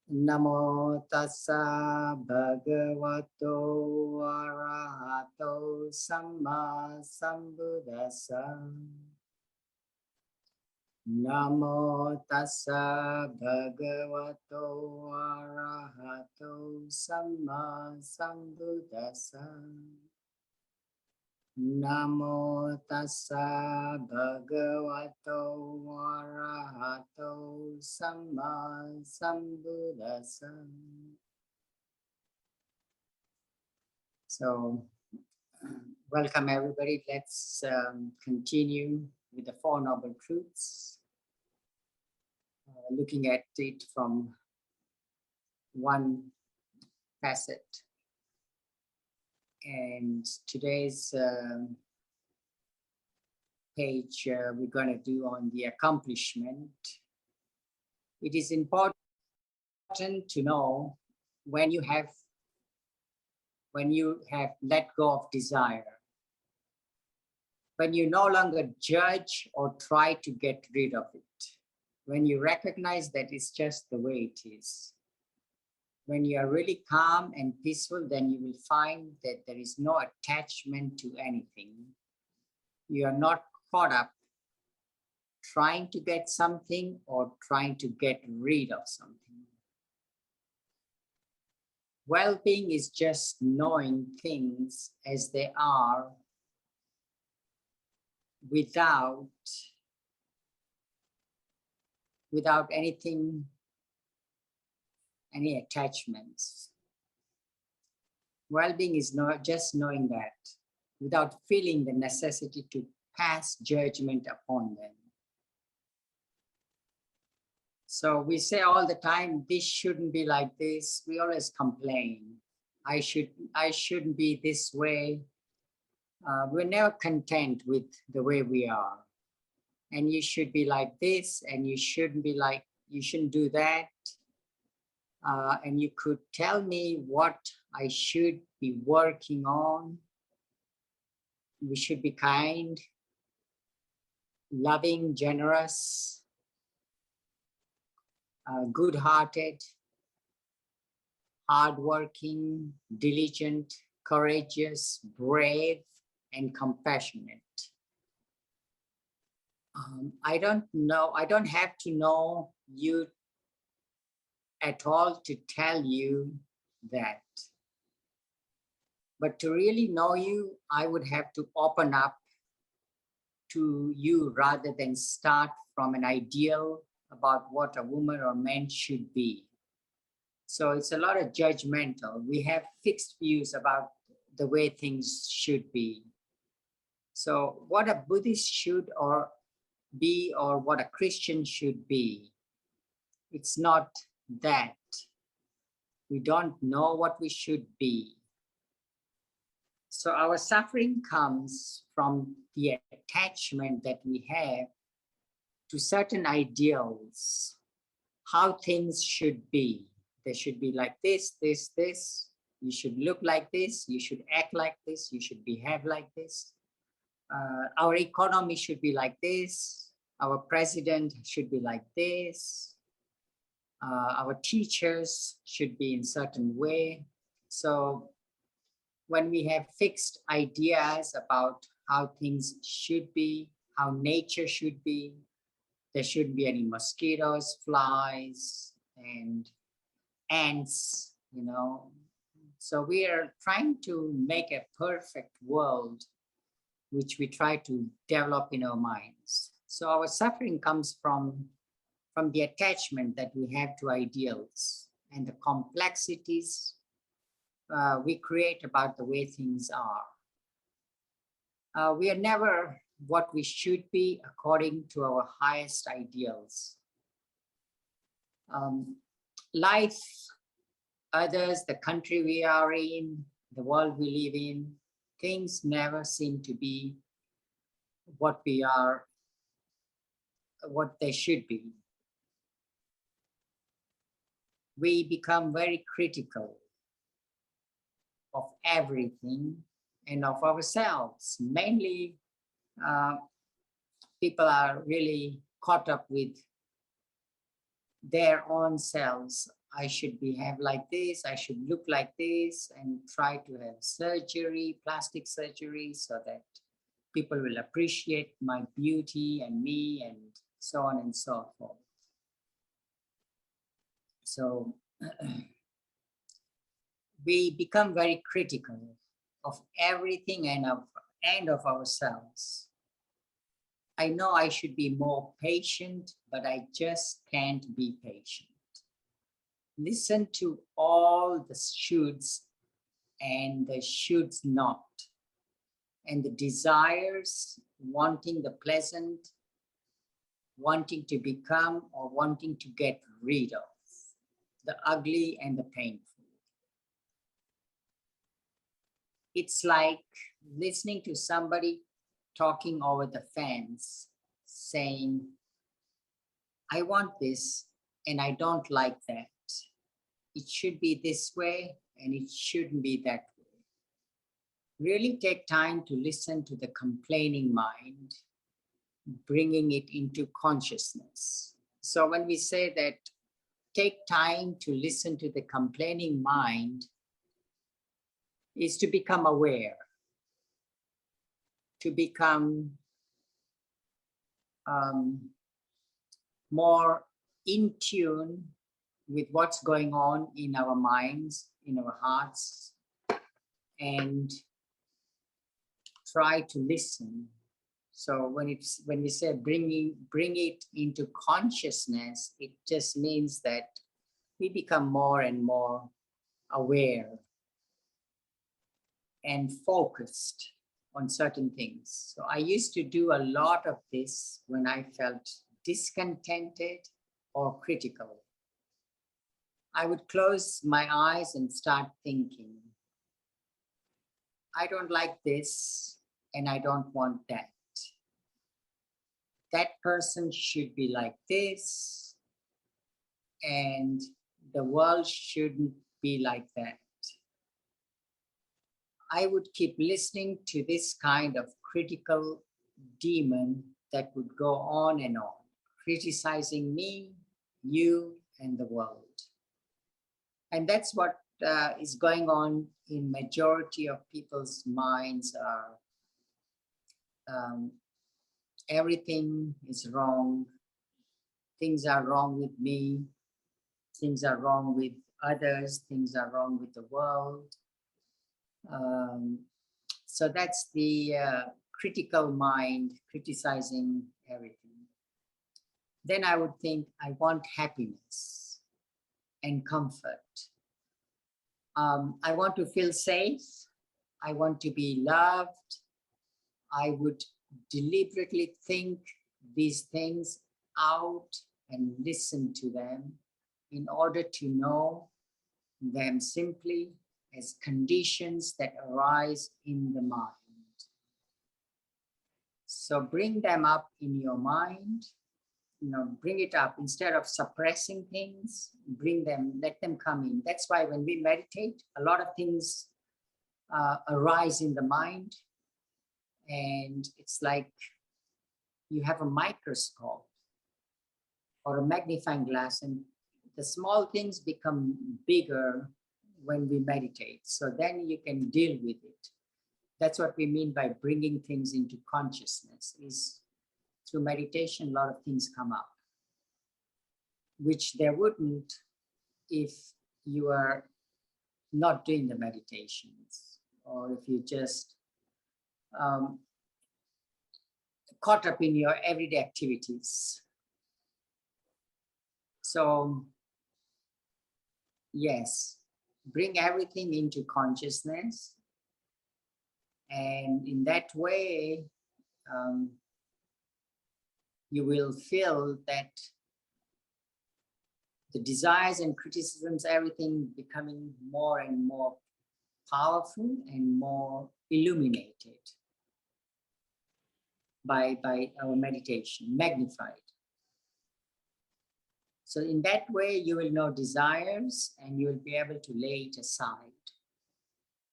Namo tassa bhagavato arahato samma sambuddhassa. Namo tassa bhagavato arahato samma sambuddhassa. Namo tassa bhagavato arahato samma sambuddhassa. So, welcome everybody. Let's continue with the Four Noble Truths, looking at it from one facet. And today's page we're going to do on the accomplishment. It is important to know when you have let go of desire, when you no longer judge or try to get rid of it, when you recognize that it's just the way it is. When you are really calm and peaceful, then you will find that there is no attachment to anything. You are not caught up trying to get something or trying to get rid of something. Well-being is just knowing things as they are without anything, any attachments. Well-being is not just knowing that without feeling the necessity to pass judgment upon them. So we say all the time, this shouldn't be like this. We always complain. I shouldn't be this way. We're never content with the way we are. And you should be like this, and you shouldn't do that. And you could tell me what I should be working on. We should be kind, loving, generous, good-hearted, hardworking, diligent, courageous, brave, and compassionate. I don't have to know you at all to tell you that. But to really know you, I would have to open up to you rather than start from an ideal about what a woman or man should be. So it's a lot of judgmental. We have fixed views about the way things should be. So what a Buddhist should or be, or what a Christian should be, it's not that. We don't know what we should be. So our suffering comes from the attachment that we have to certain ideals, how things should be. They should be like this, this, this. You should look like this. You should act like this. You should behave like this. Our economy should be like this. Our president should be like this. Our teachers should be in a certain way. So when we have fixed ideas about how things should be, how nature should be, there shouldn't be any mosquitoes, flies, and ants, So we are trying to make a perfect world, which we try to develop in our minds. So our suffering comes from the attachment that we have to ideals and the complexities we create about the way things are. We are never what we should be according to our highest ideals. Life, others, the country we are in, the world we live in, things never seem to be what we are, what they should be. We become very critical of everything and of ourselves. Mainly, people are really caught up with their own selves. I should have like this, I should look like this, and try to have surgery, plastic surgery, so that people will appreciate my beauty and me, and so on and so forth. So we become very critical of everything and of ourselves. I know I should be more patient, but I just can't be patient. Listen to all the shoulds and the shoulds not, and the desires, wanting the pleasant, wanting to become, or wanting to get rid of, the ugly and the painful. It's like listening to somebody talking over the fence, saying, I want this and I don't like that. It should be this way and it shouldn't be that way. Really take time to listen to the complaining mind, bringing it into consciousness. So when we say that, take time to listen to the complaining mind, is to become aware, to become more in tune with what's going on in our minds, in our hearts, and try to listen. So when we say bring it into consciousness, it just means that we become more and more aware and focused on certain things. So I used to do a lot of this when I felt discontented or critical. I would close my eyes and start thinking, I don't like this and I don't want that. That person should be like this and the world shouldn't be like that. I would keep listening to this kind of critical demon that would go on, criticizing me, you, and the world. And that's what is going on in majority of people's minds. Everything is wrong. Things are wrong with me. Things are wrong with others. Things are wrong with the world. So that's the critical mind criticizing everything. Then I would think, I want happiness and comfort. I want to feel safe. I want to be loved. I would deliberately think these things out and listen to them in order to know them simply as conditions that arise in the mind. So bring them up in your mind, bring it up instead of suppressing things, bring them, let them come in. That's why when we meditate, a lot of things arise in the mind, and it's like you have a microscope or a magnifying glass, and the small things become bigger when we meditate. So then you can deal with it. That's what we mean by bringing things into consciousness. Is through meditation, a lot of things come up, which there wouldn't if you are not doing the meditations, or if you just caught up in your everyday activities. So yes, bring everything into consciousness, and in that way you will feel that the desires and criticisms, everything becoming more and more powerful and more illuminated by our meditation, magnified. So in that way, you will know desires and you will be able to lay it aside.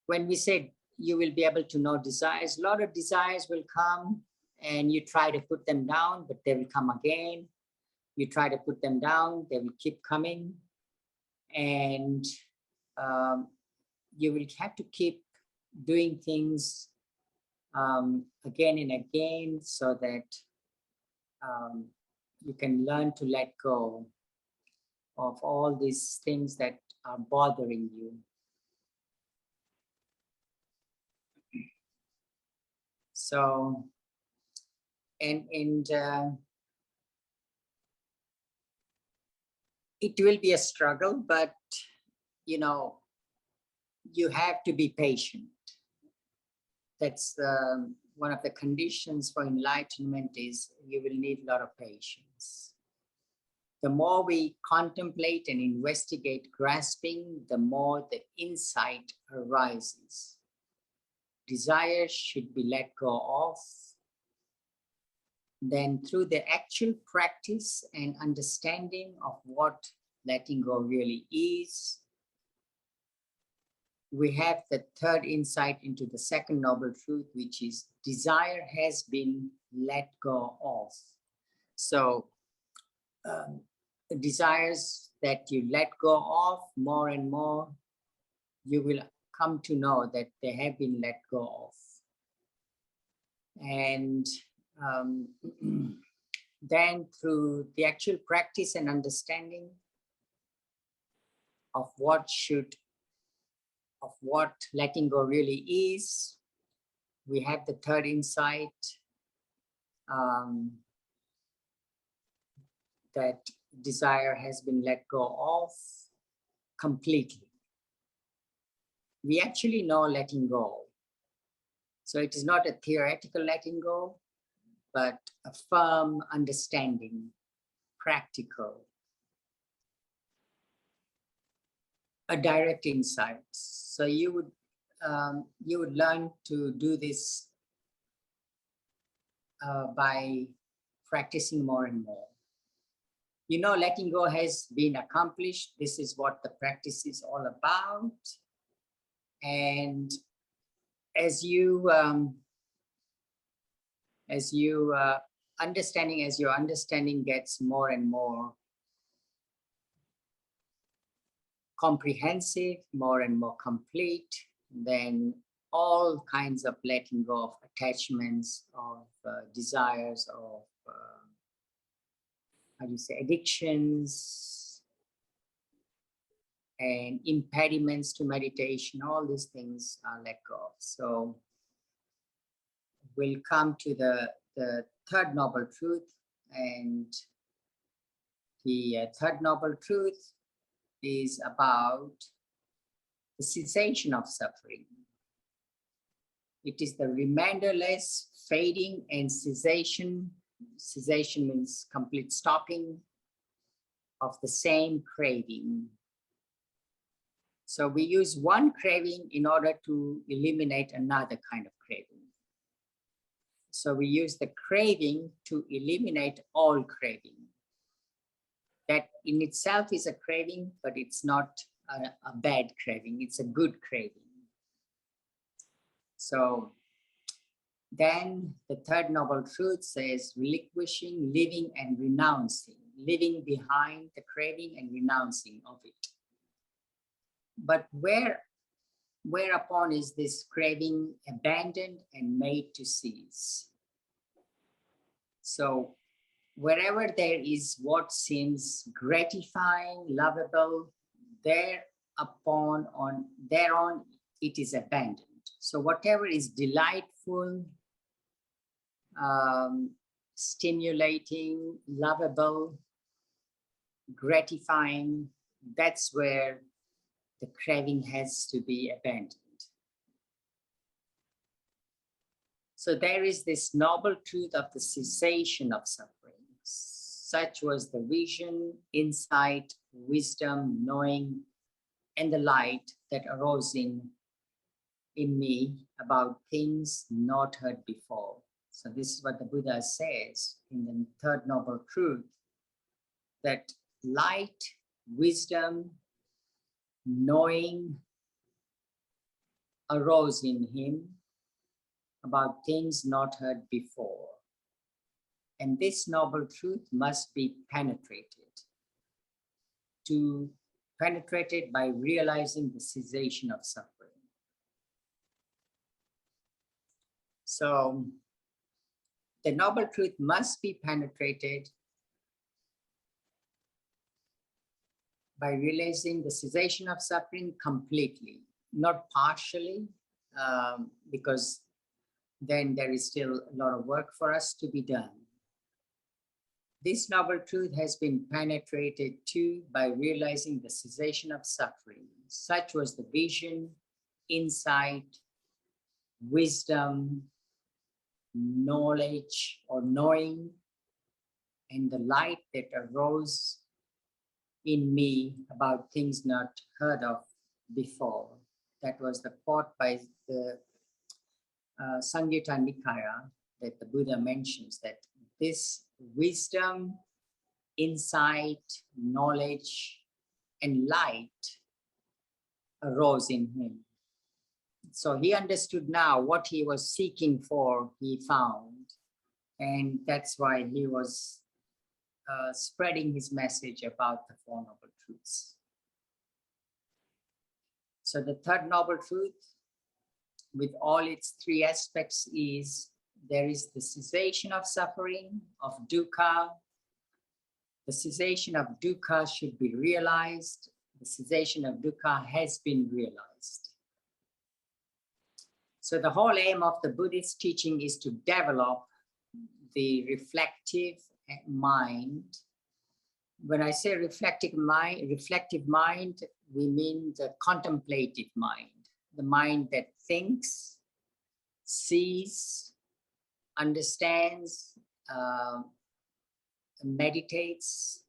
When we say you will be able to know desires, a lot of desires will come and you try to put them down, but they will come again. You try to put them down, they will keep coming. And you will have to keep doing things again and again so that you can learn to let go of all these things that are bothering you. So, and it will be a struggle, but you know, you have to be patient. That's one of the conditions for enlightenment is you will need a lot of patience. The more we contemplate and investigate grasping, the more the insight arises. Desires should be let go of. Then through the actual practice and understanding of what letting go really is, we have the third insight into the second noble truth, which is desire has been let go of. So the desires that you let go of more and more, you will come to know that they have been let go of. And then through the actual practice and understanding of what letting go really is, we have the third insight that desire has been let go of completely. We actually know letting go. So it is not a theoretical letting go, but a firm understanding, practical, a direct insight. So you would learn to do this by practicing more and more. You know, letting go has been accomplished. This is what the practice is all about. And as your understanding gets more and more comprehensive, more and more complete, then all kinds of letting go of attachments, of desires, of addictions and impediments to meditation, all these things are let go of. So we'll come to the third noble truth, and the third noble truth is about the cessation of suffering. It is the reminderless fading and cessation. Cessation means complete stopping of the same craving. So we use one craving in order to eliminate another kind of craving. So we use the craving to eliminate all craving. That in itself is a craving, but it's not a bad craving, it's a good craving. So then the third noble truth says relinquishing, living and renouncing, living behind the craving and renouncing of it. But whereupon is this craving abandoned and made to cease? So wherever there is what seems gratifying, lovable, thereon it is abandoned. So whatever is delightful, stimulating, lovable, gratifying, that's where the craving has to be abandoned. So there is this noble truth of the cessation of suffering. Such was the vision, insight, wisdom, knowing, and the light that arose in me about things not heard before. So this is what the Buddha says in the third noble truth, that light, wisdom, knowing arose in him about things not heard before. And this noble truth must be penetrated by realizing the cessation of suffering. So the noble truth must be penetrated by realizing the cessation of suffering completely, not partially, because then there is still a lot of work for us to be done. This noble truth has been penetrated too by realizing the cessation of suffering. Such was the vision, insight, wisdom, knowledge or knowing, and the light that arose in me about things not heard of before. That was the quote by the Samyutta Nikaya that the Buddha mentions, that this wisdom, insight, knowledge, and light arose in him. So he understood now what he was seeking for, he found. And that's why he was spreading his message about the Four Noble Truths. So the third Noble Truth, with all its three aspects, is there is the cessation of suffering, of dukkha. The cessation of dukkha should be realized. The cessation of dukkha has been realized. So the whole aim of the Buddhist teaching is to develop the reflective mind. When I say reflective mind, we mean the contemplative mind, the mind that thinks, sees, understands, meditates,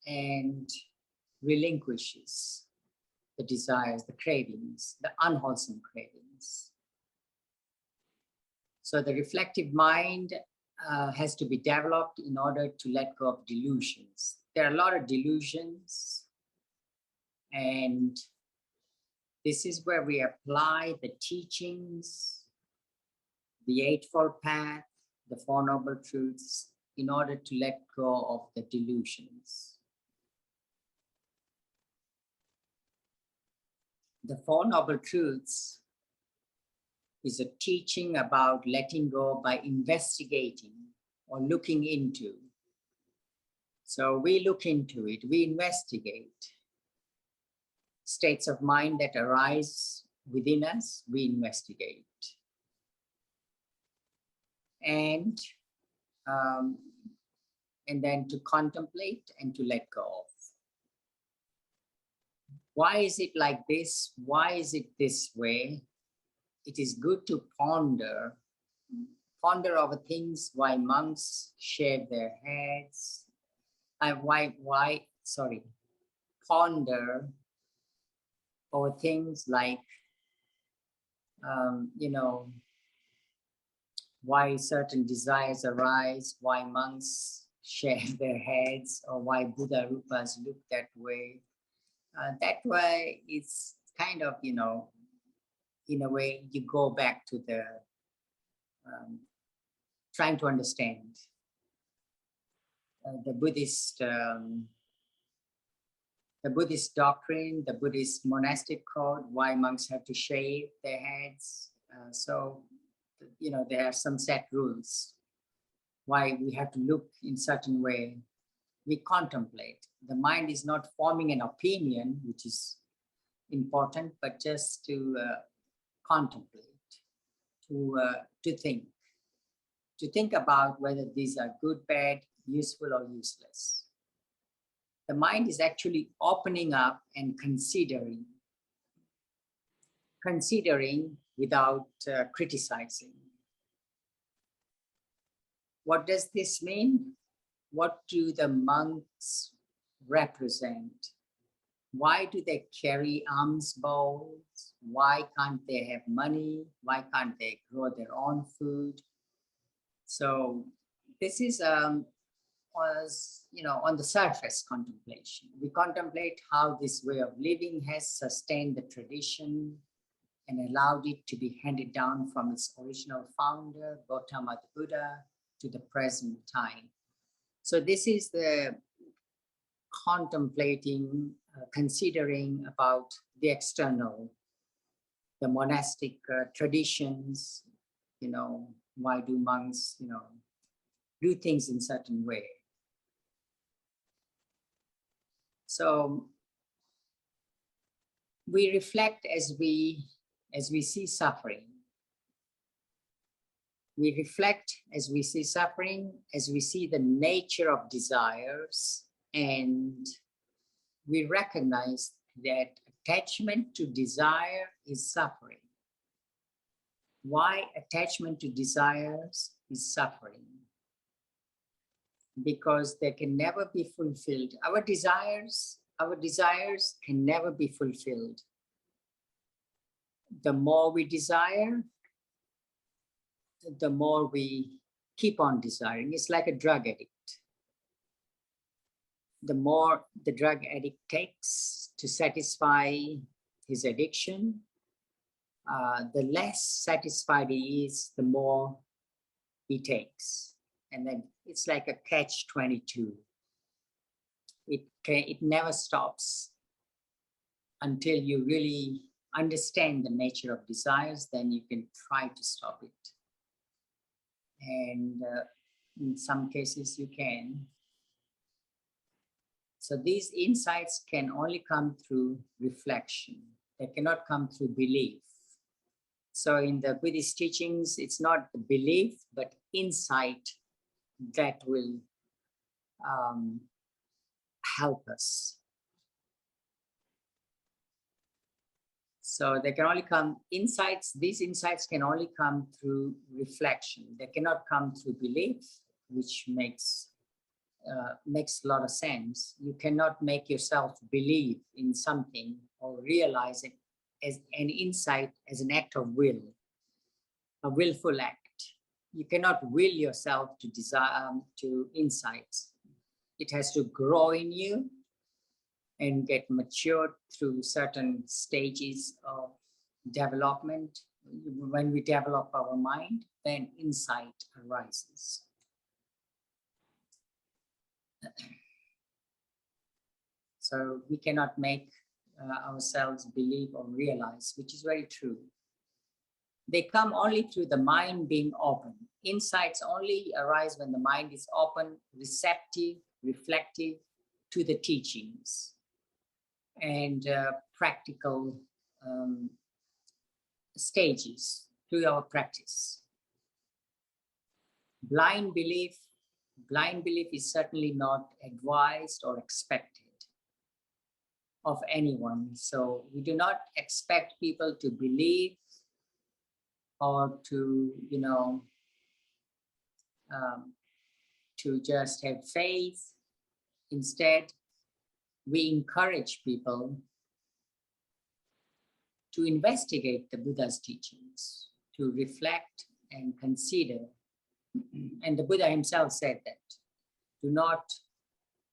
and relinquishes the desires, the cravings, the unwholesome cravings. So the reflective mind has to be developed in order to let go of delusions. There are a lot of delusions, and this is where we apply the teachings, the Eightfold Path, the Four Noble Truths, in order to let go of the delusions. The Four Noble Truths is a teaching about letting go by investigating or looking into. So we look into it, we investigate states of mind that arise within us, we investigate. And then to contemplate and to let go of. Why is it like this? Why is it this way? It is good to ponder over things, why monks shave their heads. Ponder over things like, why certain desires arise, why monks shave their heads, or why Buddha Rupas look that way. That way, it's kind of, in a way, you go back to the trying to understand the Buddhist doctrine, the Buddhist monastic code, why monks have to shave their heads. There are some set rules why we have to look in certain way. We contemplate. The mind is not forming an opinion, which is important, but just to contemplate, to think about whether these are good, bad, useful, or useless. The mind is actually opening up and considering without criticizing. What does this mean? What do the monks represent? Why do they carry alms bowls? Why can't they have money? Why can't they grow their own food? So this is on the surface contemplation. We contemplate how this way of living has sustained the tradition and allowed it to be handed down from its original founder, Gautama the Buddha, to the present time. So this is the contemplating, considering about the external, the monastic traditions, why do monks, do things in certain way. So we reflect as we see suffering. We reflect as we see suffering, as we see the nature of desires, and we recognize that attachment to desire is suffering. Why attachment to desires is suffering? Because they can never be fulfilled. Our desires can never be fulfilled. The more we desire, the more we keep on desiring. It's like a drug addict. The more the drug addict takes to satisfy his addiction, the less satisfied he is, the more he takes. And then it's like a catch-22. It never stops until you really understand the nature of desires, then you can try to stop it. And in some cases you can. So these insights can only come through reflection. They cannot come through belief. So in the Buddhist teachings, it's not the belief, but insight that will help us. So they can only come insights. These insights can only come through reflection. They cannot come through belief, which makes a lot of sense. You cannot make yourself believe in something or realize it as an insight, as an act of will, a willful act. You cannot will yourself to desire, to insights. It has to grow in you and get matured through certain stages of development. When we develop our mind, then insight arises. So we cannot make ourselves believe or realize, which is very true. They come only through the mind being open. Insights only arise when the mind is open, receptive, reflective to the teachings and practical stages through our practice. Blind belief is certainly not advised or expected of anyone. So we do not expect people to believe or to, to just have faith. Instead, we encourage people to investigate the Buddha's teachings, to reflect and consider. And the Buddha himself said that, do not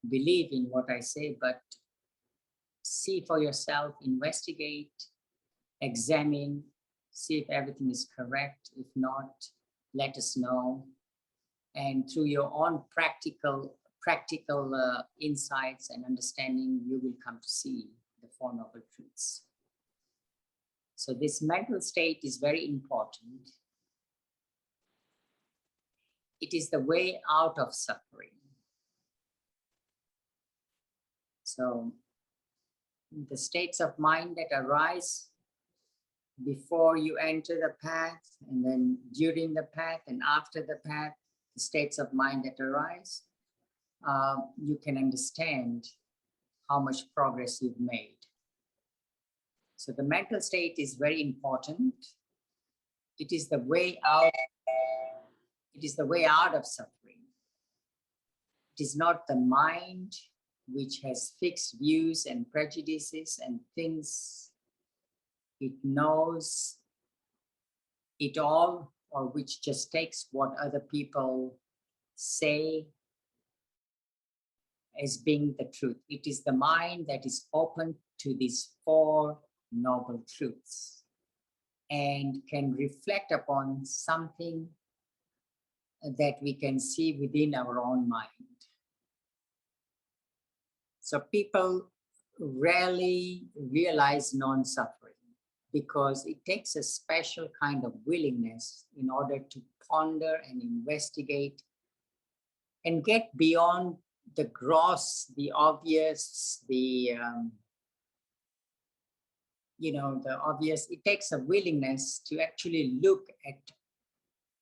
believe in what I say, but see for yourself, investigate, examine, see if everything is correct. If not, let us know. And through your own practical insights and understanding, you will come to see the Four Noble Truths. So this mental state is very important. It is the way out of suffering. So the states of mind that arise before you enter the path, and then during the path and after the path, the states of mind that arise, you can understand how much progress you've made. So the mental state is very important. It is the way out. It is the way out of suffering. It is not the mind which has fixed views and prejudices and thinks it knows it all, or which just takes what other people say as being the truth. It is the mind that is open to these Four Noble Truths and can reflect upon something that we can see within our own mind. So people rarely realize non-suffering because it takes a special kind of willingness in order to ponder and investigate and get beyond the gross, the obvious, the the obvious. It takes a willingness to actually look at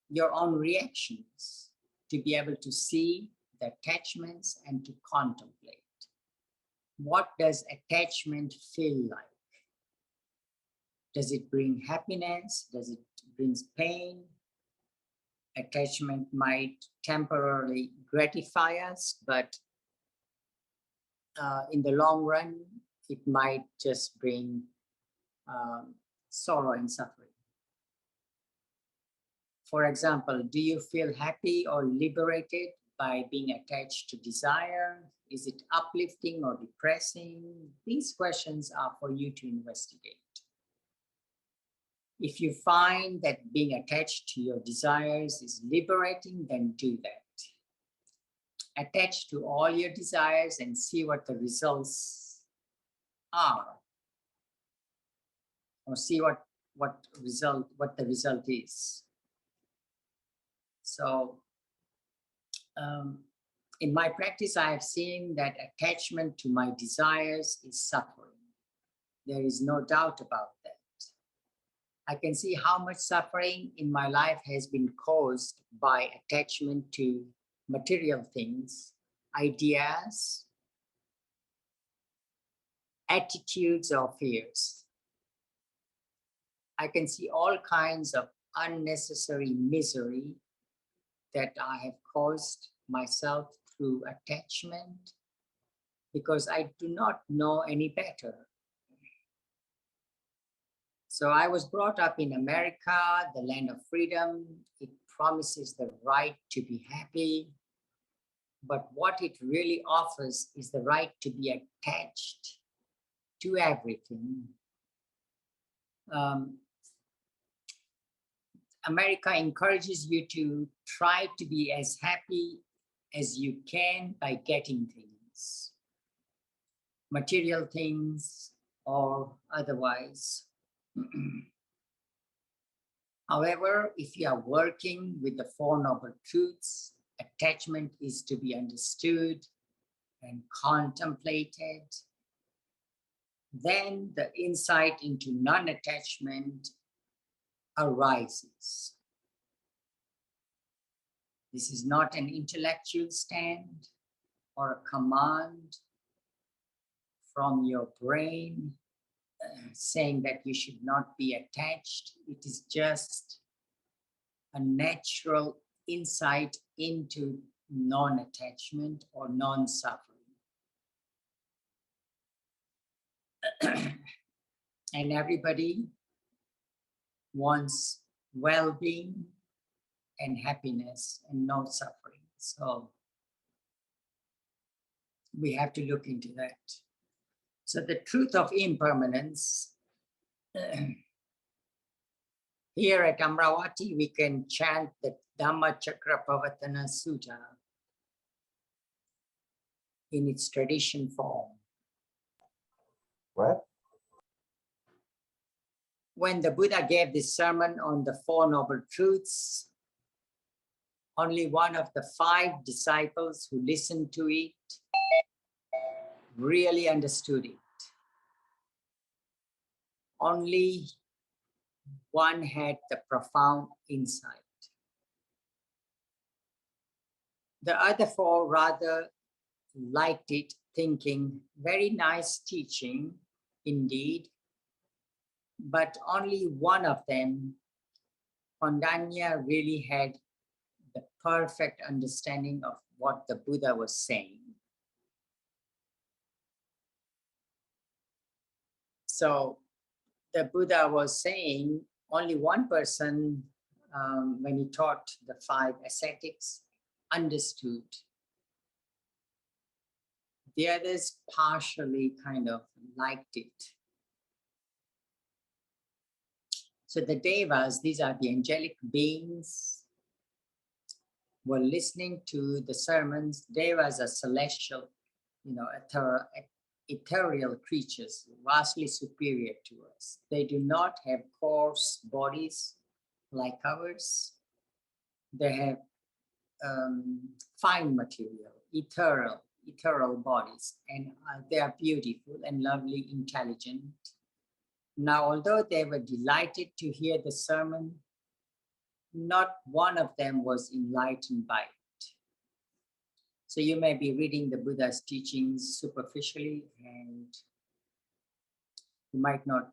your own reactions, to be able to see the attachments and to contemplate. What does attachment feel like? Does it bring happiness? Does it bring pain? Attachment might temporarily gratify us, but in the long run, it might just bring sorrow and suffering. For example, do you feel happy or liberated by being attached to desire? Is it uplifting or depressing? These questions are for you to investigate. If you find that being attached to your desires is liberating, then do that. Attach to all your desires and see what the results are, or see what the result is. So in my practice, I have seen that attachment to my desires is suffering. There is no doubt about that. I can see how much suffering in my life has been caused by attachment to material things, ideas, attitudes, or fears. I can see all kinds of unnecessary misery that I have caused myself through attachment because I do not know any better. So I was brought up in America, the land of freedom. It promises the right to be happy. But what it really offers is the right to be attached to everything. America encourages you to try to be as happy as you can by getting things, material things or otherwise. However, if you are working with the Four Noble Truths, attachment is to be understood and contemplated, then the insight into non-attachment arises. This is not an intellectual stand or a command from your brain saying that you should not be attached. It is just a natural insight into non-attachment or non-suffering. And everybody wants well-being and happiness and no suffering. So we have to look into that. So the truth of impermanence, here at Amravati, we can chant the Dhamma Chakra Pavatana Sutta in its tradition form. What? When the Buddha gave this sermon on the Four Noble Truths, only one of the 5 disciples who listened to it really understood it. Only one had the profound insight. The other 4 rather liked it, thinking, very nice teaching indeed, but only one of them, Kondanya, really had the perfect understanding of what the Buddha was saying. So the Buddha was saying only one person, when he taught the 5 ascetics, understood. The others partially kind of liked it. So the devas, these are the angelic beings, were listening to the sermons, devas are celestial, ethereal creatures, vastly superior to us. They do not have coarse bodies like ours. They have fine material, ethereal bodies, and they are beautiful and lovely, intelligent. Now, although they were delighted to hear the sermon, not one of them was enlightened by it. So you may be reading the Buddha's teachings superficially, and you might not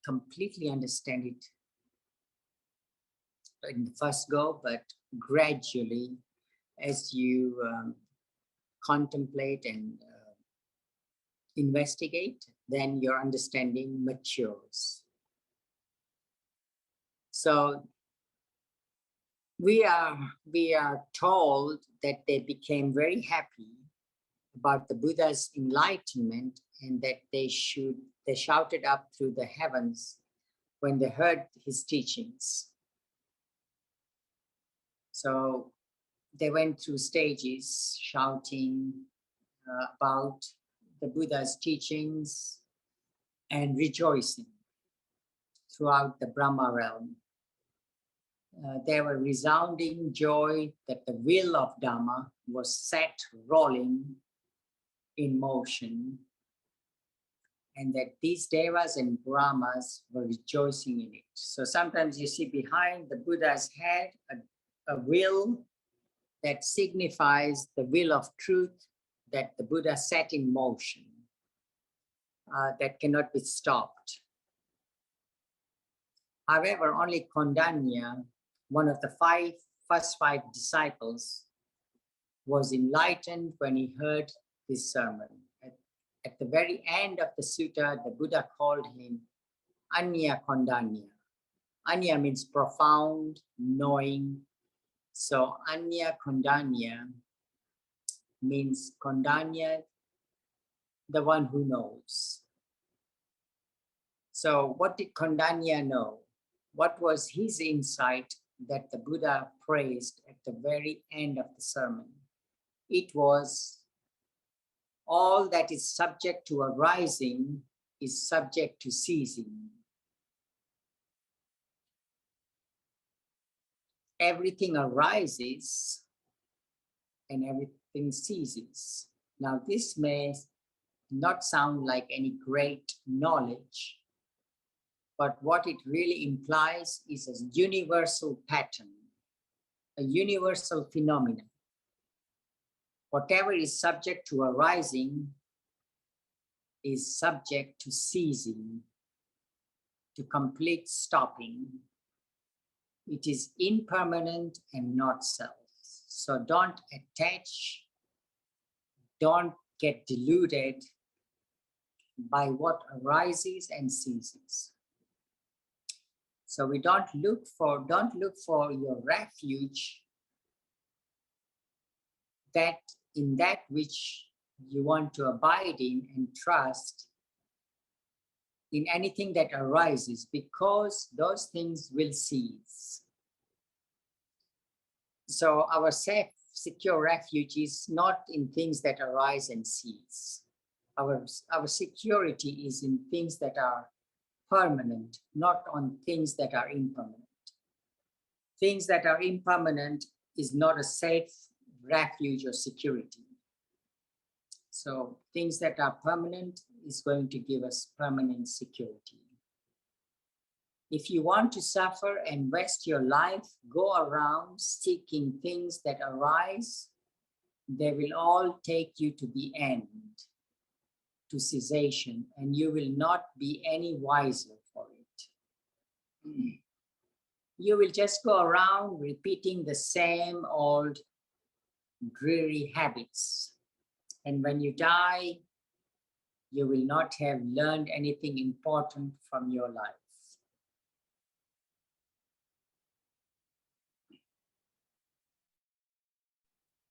completely understand it in the first go, but gradually, as you contemplate and investigate, then your understanding matures. So we are told that they became very happy about the Buddha's enlightenment, and that they shouted up through the heavens when they heard his teachings. So they went through stages shouting about the Buddha's teachings and rejoicing throughout the Brahma realm. There were resounding joy that the wheel of Dhamma was set rolling in motion, and that these devas and Brahmas were rejoicing in it. So sometimes you see behind the Buddha's head a wheel that signifies the will of truth that the Buddha set in motion, that cannot be stopped. However, only Kondanya, one of the first five disciples, was enlightened when he heard this sermon. At the very end of the sutta, the Buddha called him Anya Kondanya. Anya means profound, knowing. So Anya Kondanya means Kondanya, the one who knows. So what did Kondanya know? What was his insight that the Buddha praised at the very end of the sermon? It was all that is subject to arising is subject to ceasing. Everything arises and everything ceases. Now, this may not sound like any great knowledge, but what it really implies is a universal pattern, a universal phenomenon. Whatever is subject to arising is subject to ceasing, to complete stopping. It is impermanent and not self. So don't attach, don't get deluded by what arises and ceases. So we don't look for your refuge that in that which you want to abide in and trust in anything that arises, because those things will cease. So our safe, secure refuge is not in things that arise and cease. Our security is in things that are permanent, not on things that are impermanent. Things that are impermanent is not a safe refuge or security. So things that are permanent is going to give us permanent security. If you want to suffer and waste your life, go around seeking things that arise. They will all take you to the end, to cessation, and you will not be any wiser for it. You will just go around repeating the same old dreary habits. And when you die, you will not have learned anything important from your life.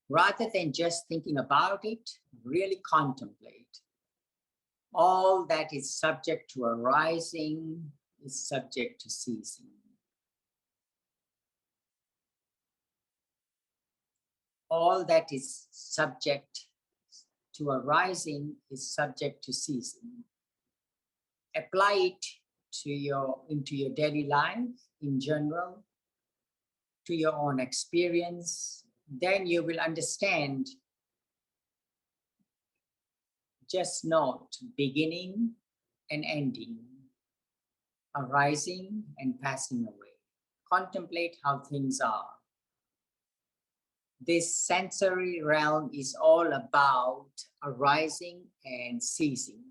Rather than just thinking about it, really contemplate. All that is subject to arising is subject to ceasing. all that is subject to arising is subject to ceasing. Apply it into your daily life in general, to your own experience, then you will understand. Just note beginning and ending, arising and passing away. Contemplate how things are. This sensory realm is all about arising and ceasing,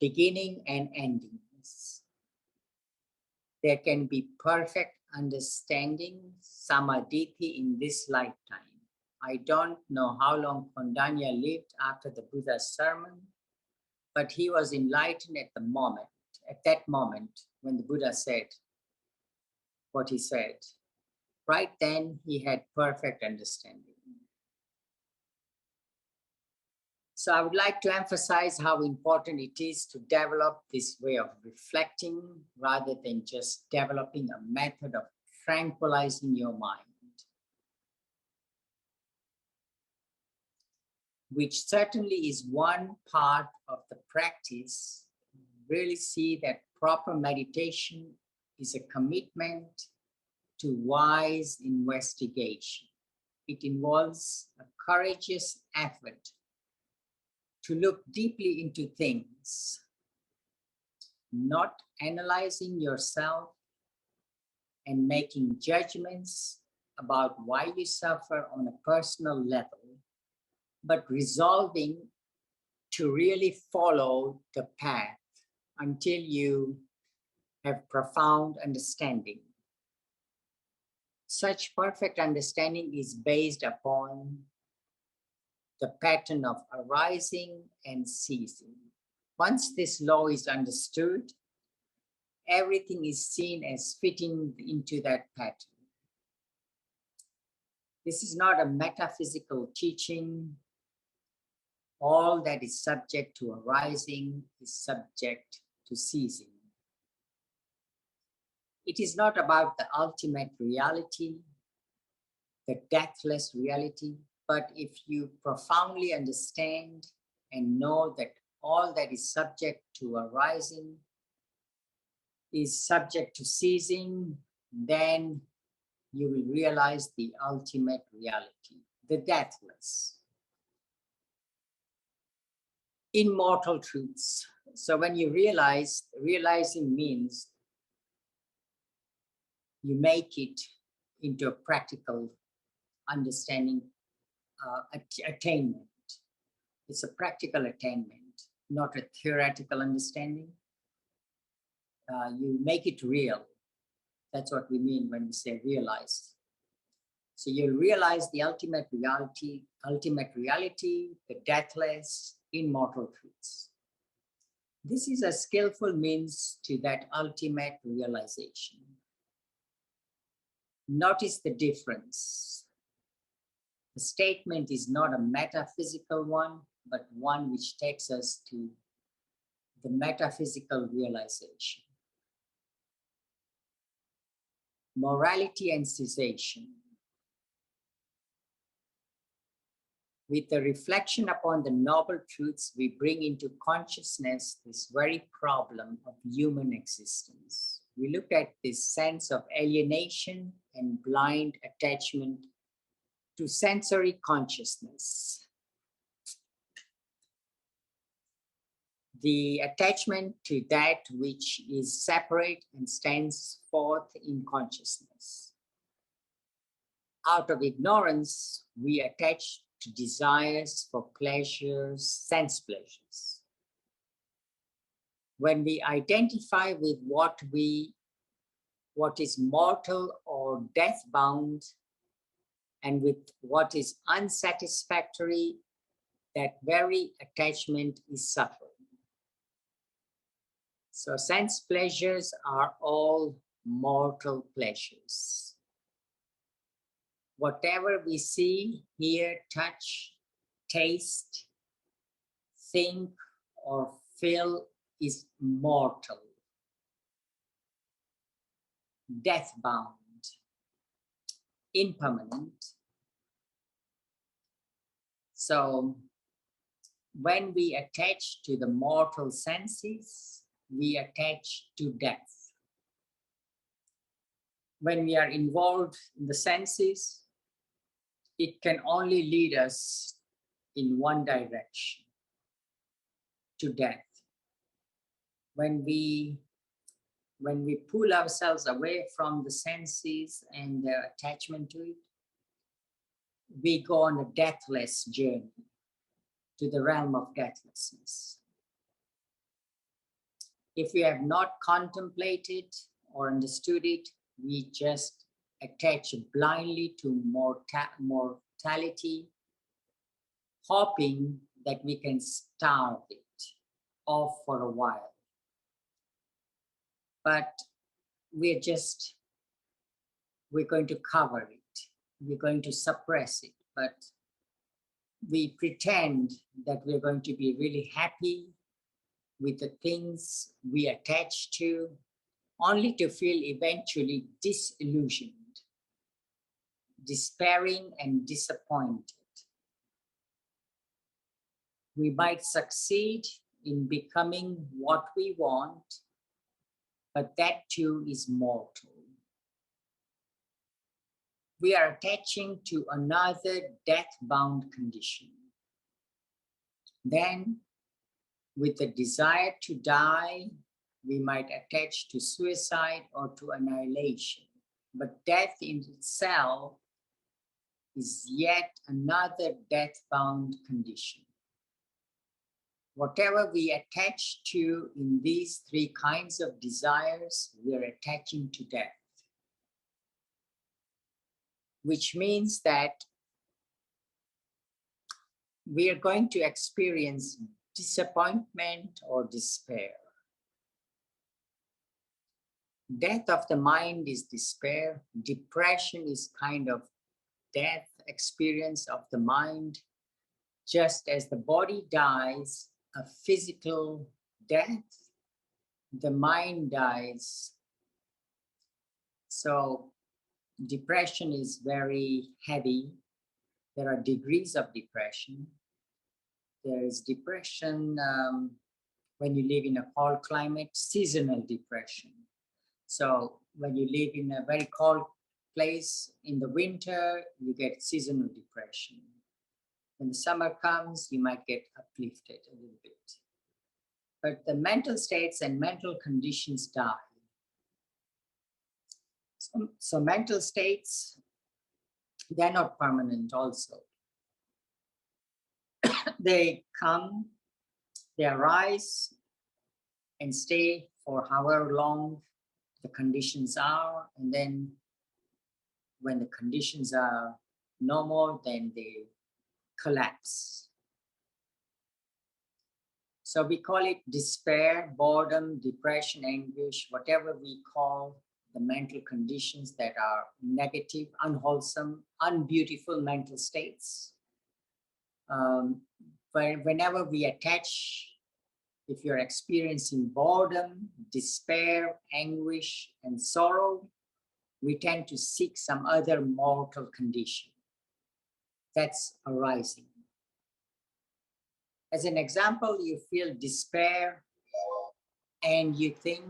beginning and endings. There can be perfect understanding, samadhi in this lifetime. I don't know how long Kondanya lived after the Buddha's sermon, but he was enlightened at that moment when the Buddha said what he said. Right then, he had perfect understanding. So I would like to emphasize how important it is to develop this way of reflecting rather than just developing a method of tranquilizing your mind, which certainly is one part of the practice. Really see that proper meditation is a commitment to wise investigation. It involves a courageous effort to look deeply into things, not analyzing yourself and making judgments about why you suffer on a personal level, but resolving to really follow the path until you have profound understanding. Such perfect understanding is based upon the pattern of arising and ceasing. Once this law is understood, everything is seen as fitting into that pattern. This is not a metaphysical teaching. All that is subject to arising is subject to ceasing. It is not about the ultimate reality, the deathless reality, but if you profoundly understand and know that all that is subject to arising is subject to ceasing, then you will realize the ultimate reality, the deathless, immortal truths. So when you realize, realizing means you make it into a practical understanding, attainment. It's a practical attainment, not a theoretical understanding. You make it real. That's what we mean when we say realize. So you'll realize the ultimate reality, the deathless, immortal truths. This is a skillful means to that ultimate realization. Notice the difference. The statement is not a metaphysical one, but one which takes us to the metaphysical realization. Morality and cessation. With the reflection upon the noble truths, we bring into consciousness this very problem of human existence. We look at this sense of alienation and blind attachment to sensory consciousness. The attachment to that which is separate and stands forth in consciousness. Out of ignorance, we attach to desires for pleasures, sense pleasures. When we identify with what is mortal or death-bound, and with what is unsatisfactory, that very attachment is suffering. So sense pleasures are all mortal pleasures. Whatever we see, hear, touch, taste, think, or feel is mortal, death-bound, impermanent, So when we attach to the mortal senses, we attach to death. When we are involved in the senses, it can only lead us in one direction, to death. When we pull ourselves away from the senses and the attachment to it, we go on a deathless journey to the realm of deathlessness. If we have not contemplated or understood it, we just attach blindly to mortality, hoping that we can starve it off for a while. But we're going to cover it. We're going to suppress it. But we pretend that we're going to be really happy with the things we attach to, only to feel eventually disillusioned, despairing and disappointed. We might succeed in becoming what we want, but that too is mortal. We are attaching to another death-bound condition. Then, with the desire to die, we might attach to suicide or to annihilation. But death in itself is yet another death-bound condition. Whatever we attach to in these three kinds of desires, we are attaching to death. Which means that we are going to experience disappointment or despair. Death of the mind is despair. Depression is kind of death experience of the mind. Just as the body dies a physical death, the mind dies. So depression is very heavy. There are degrees of depression. There is depression when you live in a cold climate, seasonal depression. So when you live in a very cold place in the winter, you get seasonal depression. When the summer comes, you might get uplifted a little bit. But the mental states and mental conditions die. So mental states, they're not permanent also. They come, they arise and stay for however long the conditions are, and then when the conditions are no more, then they collapse. So we call it despair, boredom, depression, anguish, whatever we call the mental conditions that are negative, unwholesome, unbeautiful mental states. Whenever we attach, if you're experiencing boredom, despair, anguish, and sorrow, we tend to seek some other mortal condition that's arising. As an example, you feel despair and you think,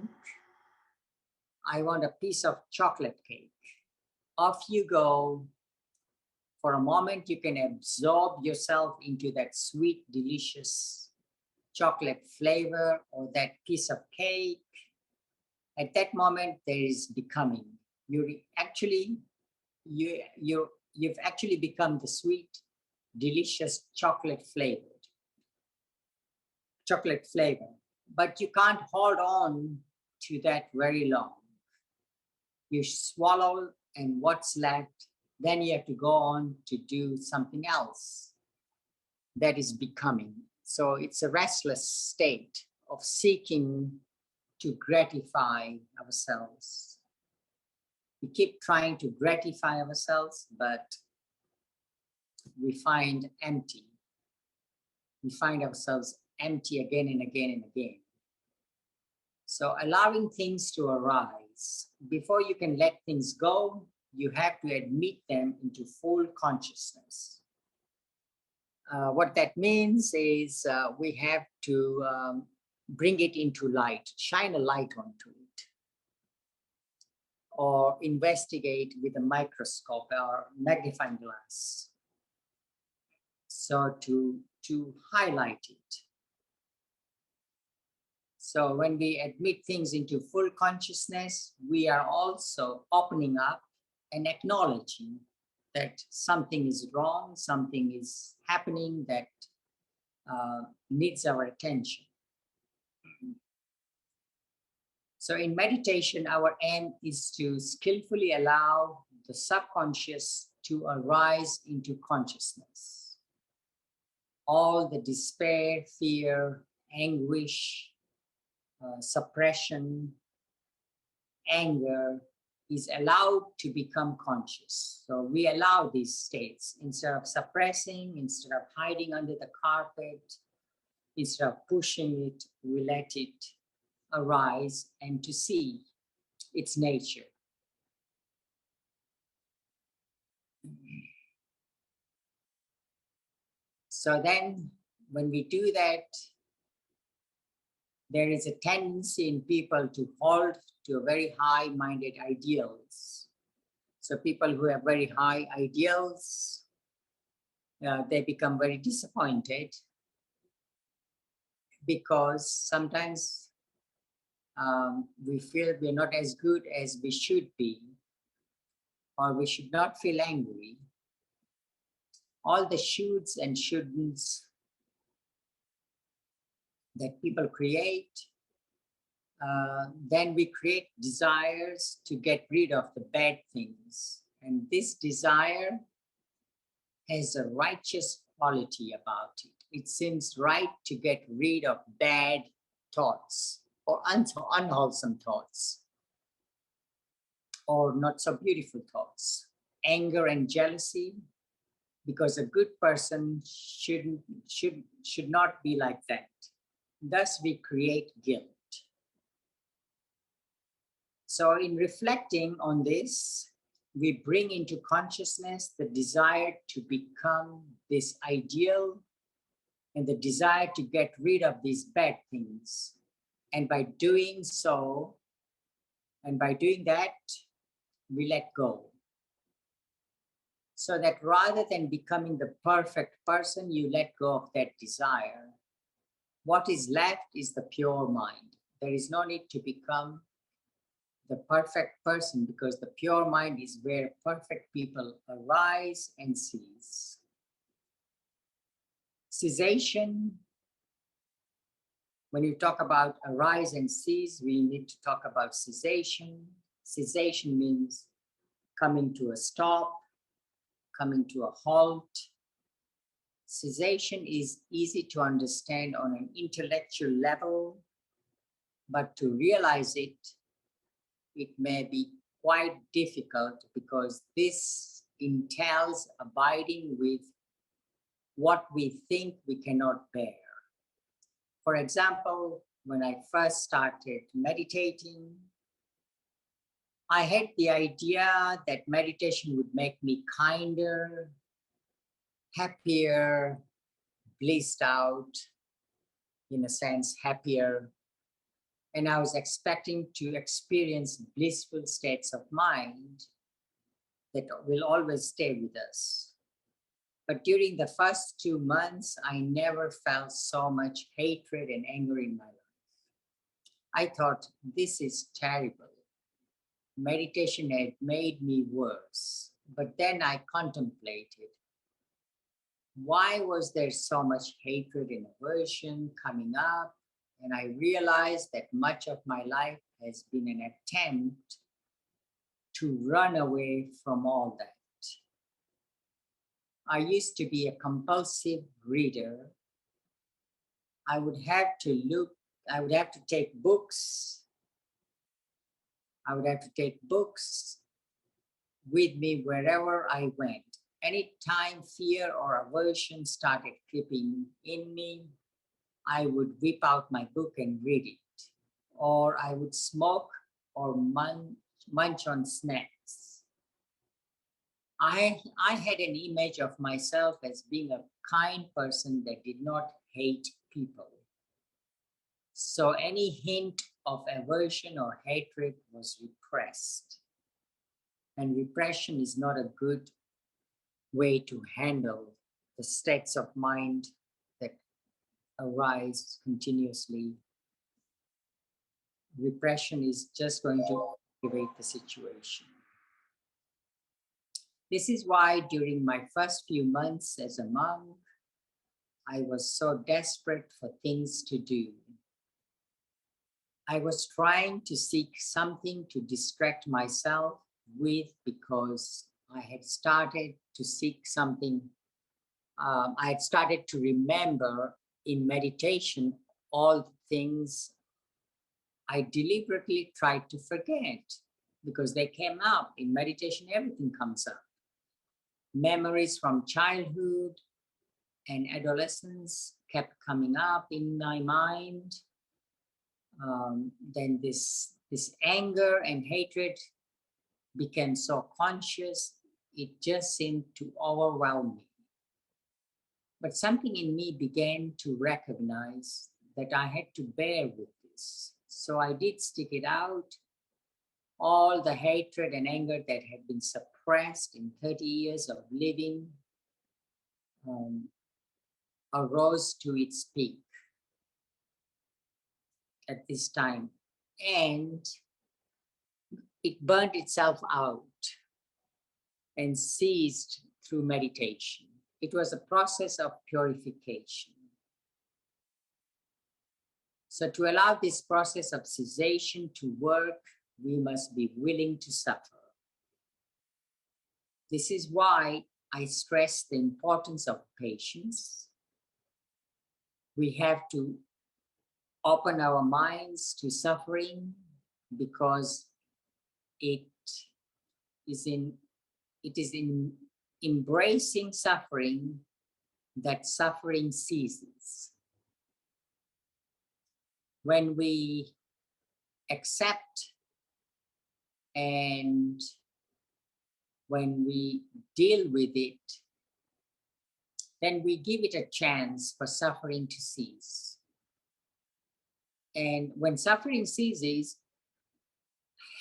I want a piece of chocolate cake. Off you go. For a moment, you can absorb yourself into that sweet, delicious chocolate flavor or that piece of cake. At that moment, there is becoming. You've actually become the sweet, delicious chocolate flavor. But you can't hold on to that very long. You swallow, and what's left, then you have to go on to do something else that is becoming. So it's a restless state of seeking to gratify ourselves. We keep trying to gratify ourselves, but we find empty. We find ourselves empty again and again and again. So allowing things to arise, before you can let things go, you have to admit them into full consciousness. What that means is we have to bring it into light, shine a light onto it, or investigate with a microscope or magnifying glass. So to highlight it. So when we admit things into full consciousness, we are also opening up and acknowledging that something is wrong, something is happening that needs our attention. So in meditation, our aim is to skillfully allow the subconscious to arise into consciousness. All the despair, fear, anguish, suppression, anger is allowed to become conscious. So we allow these states instead of suppressing, instead of hiding under the carpet, instead of pushing it, we let it arise and to see its nature. So then when we do that, there is a tendency in people to hold to a very high-minded ideals. So people who have very high ideals, they become very disappointed because sometimes we feel we're not as good as we should be, or we should not feel angry. All the shoulds and shouldn'ts that people create, then we create desires to get rid of the bad things. And this desire has a righteous quality about it. It seems right to get rid of bad thoughts or unwholesome thoughts or not so beautiful thoughts. Anger and jealousy, because a good person should not be like that. Thus we create guilt. So in reflecting on this, we bring into consciousness the desire to become this ideal and the desire to get rid of these bad things. And by doing so, and by doing that, we let go. So that rather than becoming the perfect person, you let go of that desire. What is left is the pure mind. There is no need to become the perfect person, because the pure mind is where perfect people arise and cease. Cessation, when you talk about arise and cease, we need to talk about cessation. Cessation means coming to a stop, coming to a halt. Cessation is easy to understand on an intellectual level, but to realize it, it may be quite difficult, because this entails abiding with what we think we cannot bear. For example, when I first started meditating, I had the idea that meditation would make me kinder, happier, blissed out, in a sense, happier. And I was expecting to experience blissful states of mind that will always stay with us. But during the first 2 months, I never felt so much hatred and anger in my life. I thought, this is terrible. Meditation had made me worse. But then I contemplated, why was there so much hatred and aversion coming up? And I realized that much of my life has been an attempt to run away from all that. I used to be a compulsive reader. I would have to take books. I would have to take books with me wherever I went. Anytime fear or aversion started creeping in me, I would whip out my book and read it. Or I would smoke or munch on snacks. I had an image of myself as being a kind person that did not hate people. So any hint of aversion or hatred was repressed. And repression is not a good way to handle the states of mind that arise continuously. Repression is just going to aggravate the situation. This is why during my first few months as a monk, I was so desperate for things to do. I was trying to seek something to distract myself with because I had started to seek something. I had started to remember in meditation all the things I deliberately tried to forget because they came up. In meditation, everything comes up. Memories from childhood and adolescence kept coming up in my mind. Then this anger and hatred became so conscious, it just seemed to overwhelm me. But something in me began to recognize that I had to bear with this. So I did stick it out. All the hatred and anger that had been suppressed in 30 years of living arose to its peak at this time. And it burned itself out and ceased through meditation. It was a process of purification. So to allow this process of cessation to work, we must be willing to suffer. This is why I stress the importance of patience. We have to open our minds to suffering because it is in embracing suffering that suffering ceases. When we accept and when we deal with it, then we give it a chance for suffering to cease. And when suffering ceases,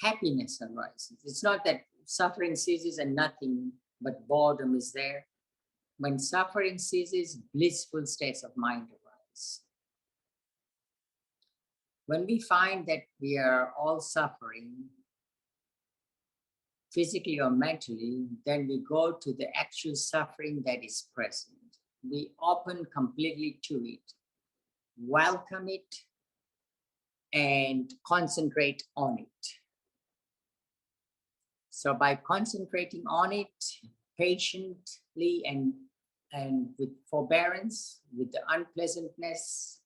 happiness arises. It's not that suffering ceases and nothing but boredom is there. When suffering ceases, blissful states of mind arise. When we find that we are all suffering, physically or mentally, then we go to the actual suffering that is present. We open completely to it, welcome it, and concentrate on it. So by concentrating on it patiently and with forbearance, with the unpleasantness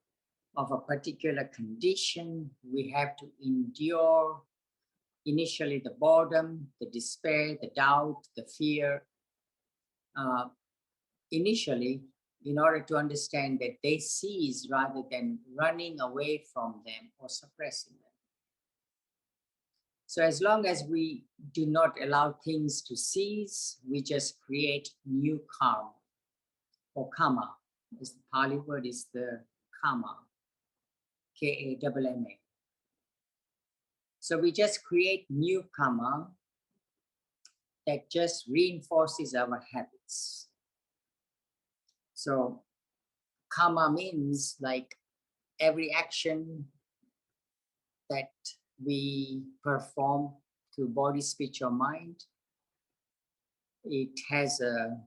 of a particular condition, we have to endure initially the boredom, the despair, the doubt, the fear, initially in order to understand that they cease rather than running away from them or suppressing them. So as long as we do not allow things to cease, we just create new karma or karma. The Pali word is the karma, K-A-M-M-A. So we just create new karma that just reinforces our habits. So karma means like every action that we perform through body, speech, or mind, it has a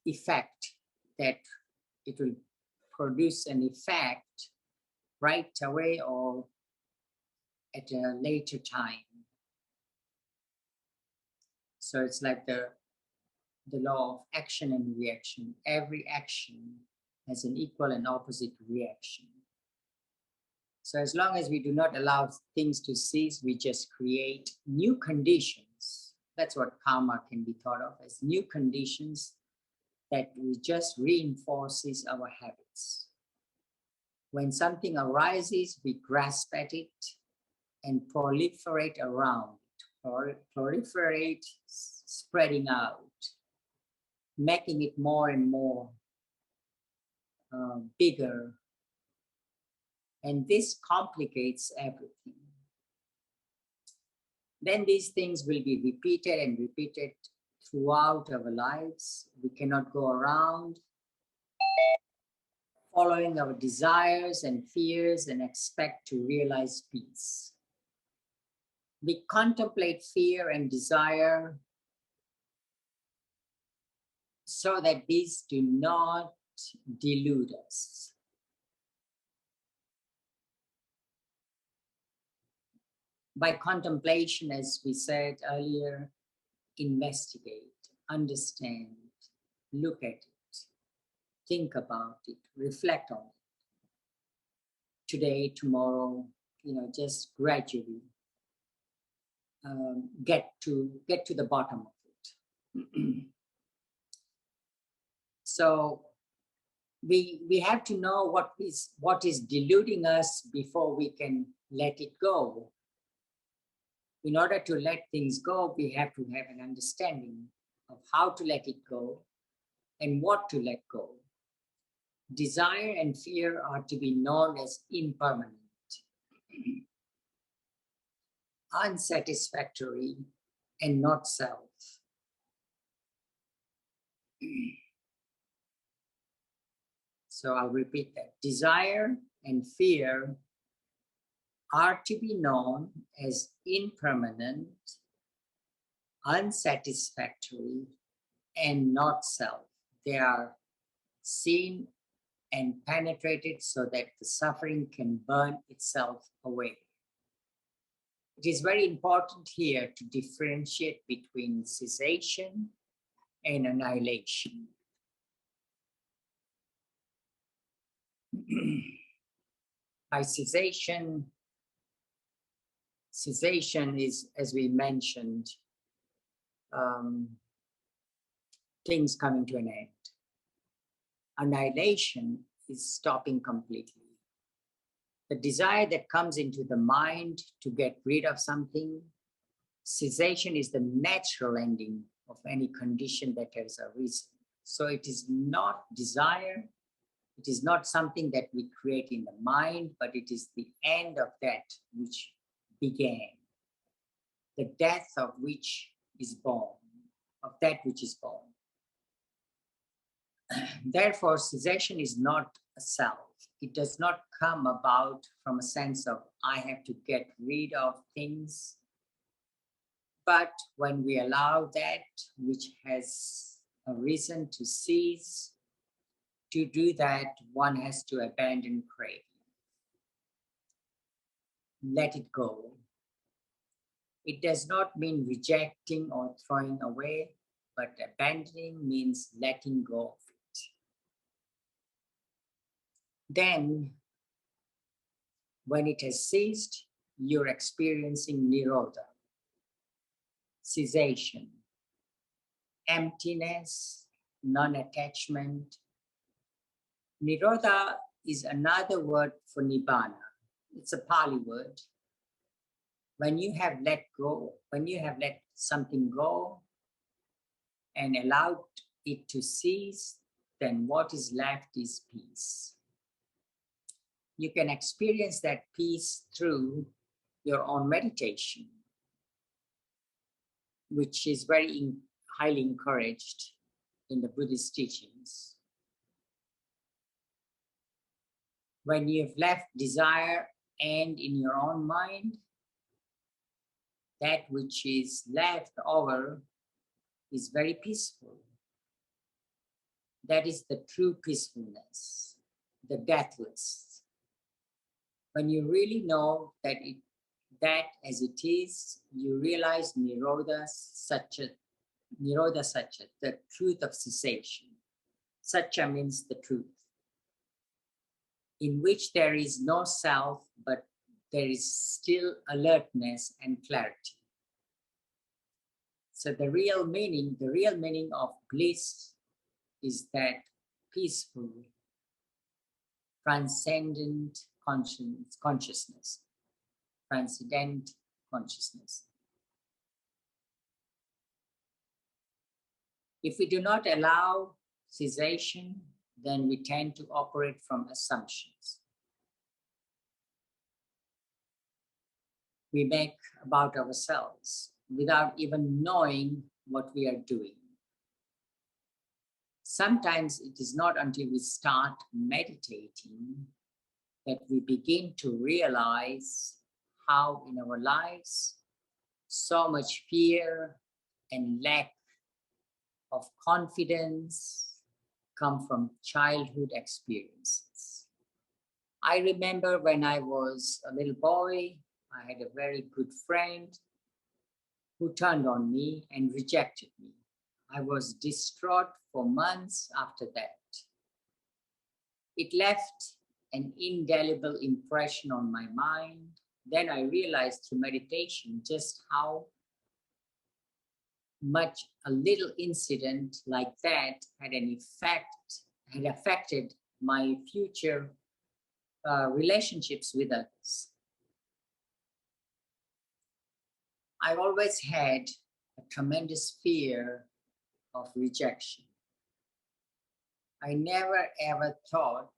effect that it will produce an effect right away or at a later time. So it's like the law of action and reaction. Every action has an equal and opposite reaction. So as long as we do not allow things to cease, we just create new conditions. That's what karma can be thought of as new conditions that we just reinforces our habits. When something arises, we grasp at it and proliferate around it. proliferate, spreading out, making it more and more bigger. And this complicates everything. Then these things will be repeated and repeated throughout our lives. We cannot go around following our desires and fears and expect to realize peace. We contemplate fear and desire so that these do not delude us. By contemplation, as we said earlier, investigate, understand, look at it, think about it, reflect on it. Today, tomorrow, just gradually get to the bottom of it. So we have to know what is deluding us before we can let it go. In order to let things go, we have to have an understanding of how to let it go and what to let go. Desire and fear are to be known as impermanent, unsatisfactory, and not self. So I'll repeat that. Desire and fear are to be known as impermanent, unsatisfactory, and not self. They are seen and penetrated so that the suffering can burn itself away. It is very important here to differentiate between cessation and annihilation. By cessation is, as we mentioned, things coming to an end. Annihilation is stopping completely. The desire that comes into the mind to get rid of something, cessation is the natural ending of any condition that has arisen. So it is not desire, it is not something that we create in the mind, but it is the end of that which began, the death of which is born, of that which is born. Therefore, cessation is not a self. It does not come about from a sense of I have to get rid of things. But when we allow that which has arisen to cease, to do that, one has to abandon craving. Let it go. It does not mean rejecting or throwing away, but abandoning means letting go of it. Then, when it has ceased, you're experiencing nirodha, cessation, emptiness, non-attachment. Nirodha is another word for nibbana. It's a Pali word. When you have let go, when you have let something go and allowed it to cease, then what is left is peace. You can experience that peace through your own meditation, which is very highly encouraged in the Buddhist teachings. When you've left desire and in your own mind, that which is left over is very peaceful. That is the true peacefulness, the deathless. When you really know that as it is, you realize nirodha satcha, the truth of cessation. Satcha means the truth, in which there is no self, but there is still alertness and clarity. So the real meaning of bliss is that peaceful, transcendent consciousness, transcendent consciousness. If we do not allow cessation, then we tend to operate from assumptions. We make about ourselves without even knowing what we are doing. Sometimes it is not until we start meditating that we begin to realize how in our lives so much fear and lack of confidence come from childhood experiences. I remember when I was a little boy, I had a very good friend who turned on me and rejected me. I was distraught for months after that. It left an indelible impression on my mind. Then I realized through meditation just how much a little incident like that had affected my future relationships with others. I've always had a tremendous fear of rejection. I never ever thought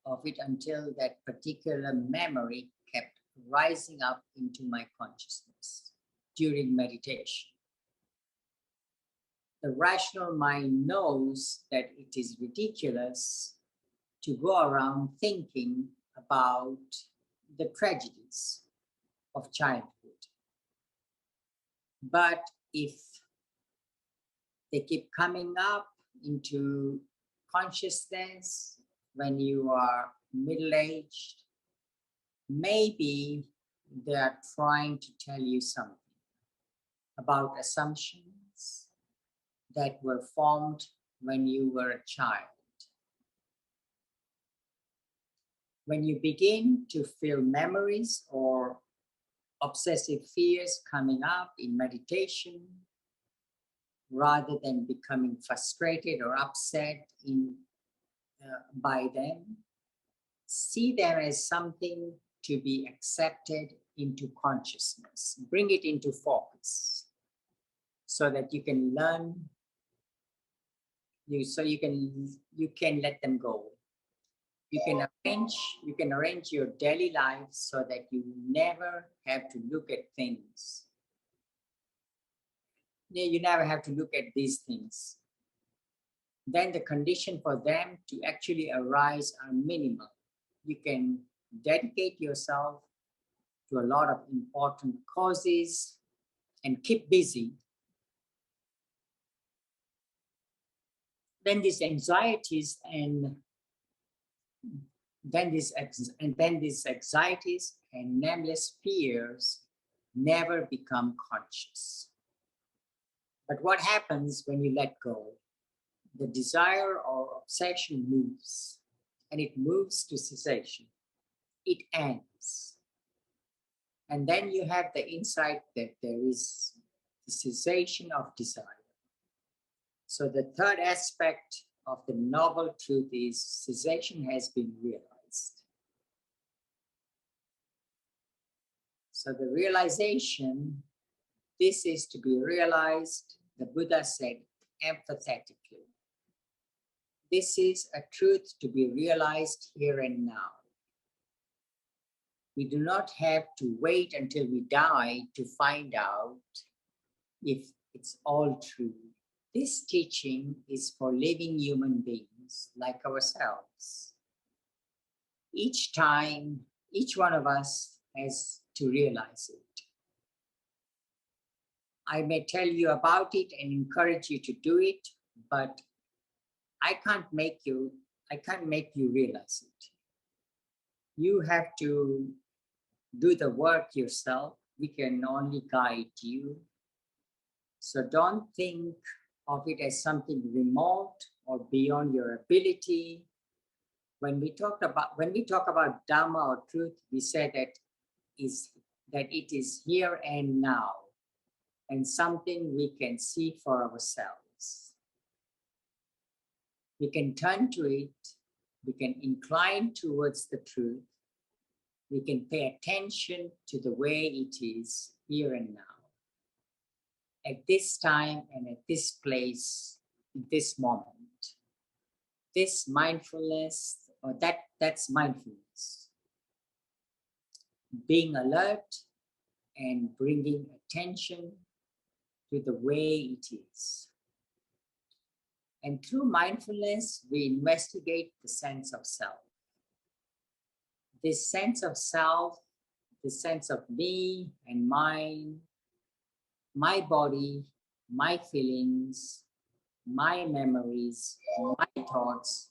of it until that particular memory kept rising up into my consciousness during meditation. The rational mind knows that it is ridiculous to go around thinking about the tragedies of childhood. But if they keep coming up into consciousness when you are middle-aged, maybe they are trying to tell you something about assumptions that were formed when you were a child. When you begin to feel memories or obsessive fears coming up in meditation, rather than becoming frustrated or upset by them, see them as something to be accepted into consciousness. Bring it into focus so that you can learn, you can let them go. You can arrange your daily life so that you never have to look at things. You never have to look at these things. Then the condition for them to actually arise are minimal. You can dedicate yourself to a lot of important causes and keep busy. Then these anxieties and these anxieties and nameless fears never become conscious. But what happens when you let go? The desire or obsession moves, and it moves to cessation. It ends. And then you have the insight that there is the cessation of desire. So the third aspect of the noble truth is cessation has been realized. So the realization, this is to be realized, the Buddha said emphatically. This is a truth to be realized here and now. We do not have to wait until we die to find out if it's all true. This teaching is for living human beings like ourselves. Each time, each one of us has to realize it. I may tell you about it and encourage you to do it, but I can't make you realize it. You have to do the work yourself. We can only guide you. So don't think of it as something remote or beyond your ability. When we talk about Dhamma or truth, we say that it is here and now, and something we can see for ourselves. We can turn to it, we can incline towards the truth, we can pay attention to the way it is here and now. At this time and at this place, in this moment. This mindfulness, or that's mindfulness. Being alert and bringing attention to the way it is. And through mindfulness, we investigate the sense of self. This sense of self, the sense of me and mine, my body, my feelings, my memories, my thoughts,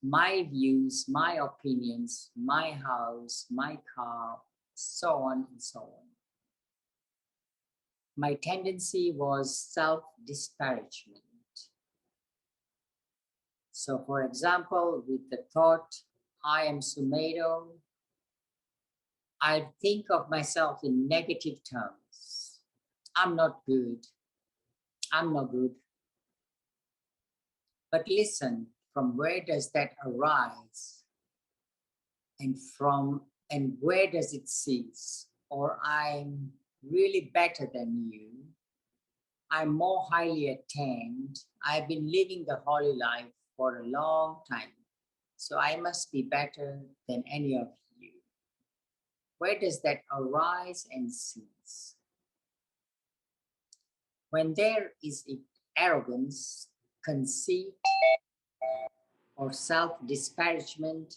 my views, my opinions, my house, my car, so on and so on. My tendency was self-disparagement. So, for example, with the thought, I am Sumedho, I think of myself in negative terms. I'm not good. I'm not good. But listen, from where does that arise? And where does it cease? Or I'm really better than you. I'm more highly attained. I've been living the holy life for a long time. So I must be better than any of you. Where does that arise and cease? When there is arrogance, conceit, or self-disparagement,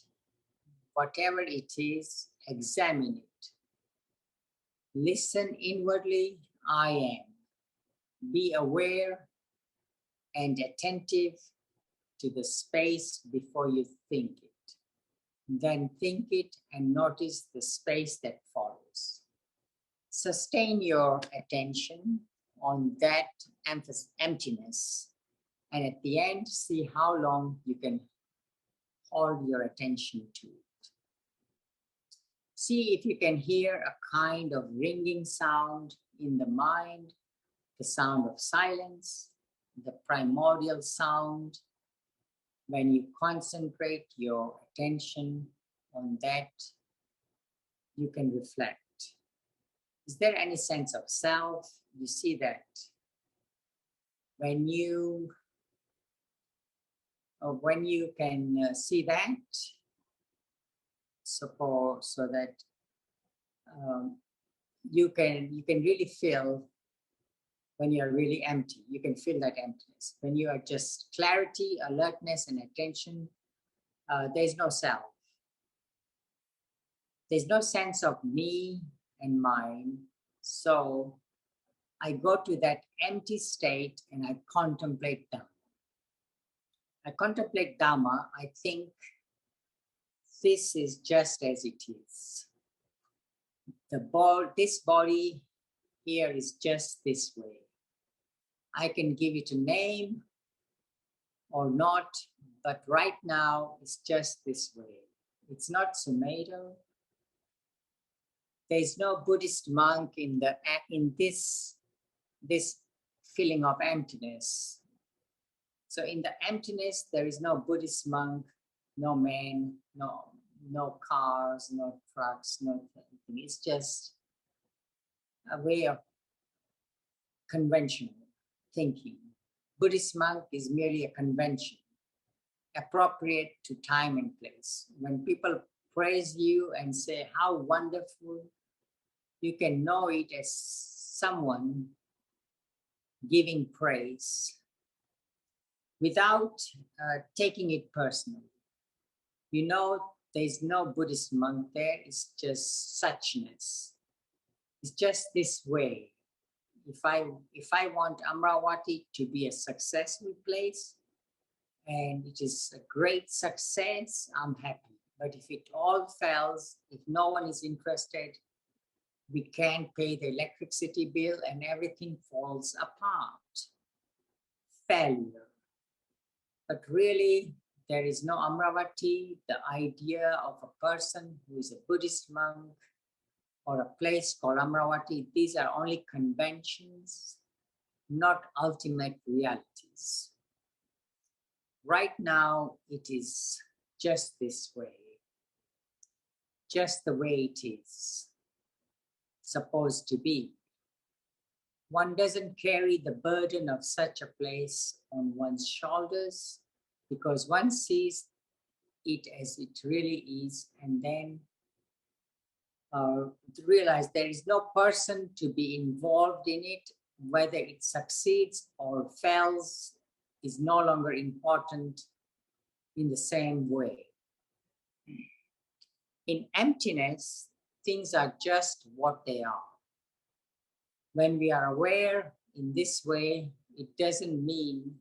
whatever it is, examine it. Listen inwardly, I am. Be aware and attentive to the space before you think it. Then think it and notice the space that follows. Sustain your attention on that emptiness, and at the end, see how long you can hold your attention to it. See if you can hear a kind of ringing sound in the mind, the sound of silence, the primordial sound. When you concentrate your attention on that, you can reflect. Is there any sense of self? You see that. When you can see that, so that you can really feel when you are really empty. You can feel that emptiness. When you are just clarity, alertness, and attention, there's no self. There's no sense of me and mine. So I go to that empty state and I contemplate Dhamma. I contemplate Dhamma, I think this is just as it is. This body here is just this way. I can give it a name or not, but right now it's just this way. It's not Sumedho. There's no Buddhist monk in this feeling of emptiness. So in the emptiness, there is no Buddhist monk, no man, no cars, no trucks, no anything. It's just a way of conventional thinking. Buddhist monk is merely a convention, appropriate to time and place. When people praise you and say how wonderful, you can know it as someone giving praise without taking it personally. You know, there's no Buddhist monk there, it's just suchness. It's just this way. If I want Amravati to be a successful place, and it is a great success, I'm happy. But if it all fails, if no one is interested, we can't pay the electricity bill and everything falls apart. Failure. But really, there is no Amravati. The idea of a person who is a Buddhist monk or a place called Amravati, these are only conventions, not ultimate realities. Right now, it is just this way, just the way it is supposed to be. One doesn't carry the burden of such a place on one's shoulders because one sees it as it really is, and then realize there is no person to be involved in it. Whether it succeeds or fails is no longer important in the same way. In emptiness, things are just what they are. When we are aware in this way, it doesn't mean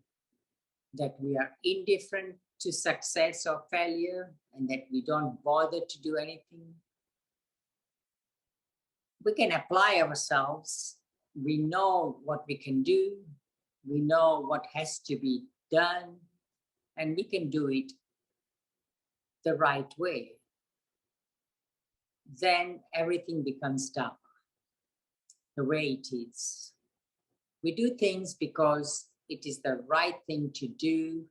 that we are indifferent to success or failure and that we don't bother to do anything. We can apply ourselves. We know what we can do. We know what has to be done, and we can do it the right way. Then everything becomes Dhamma, the way it is. We do things because it is the right thing to do,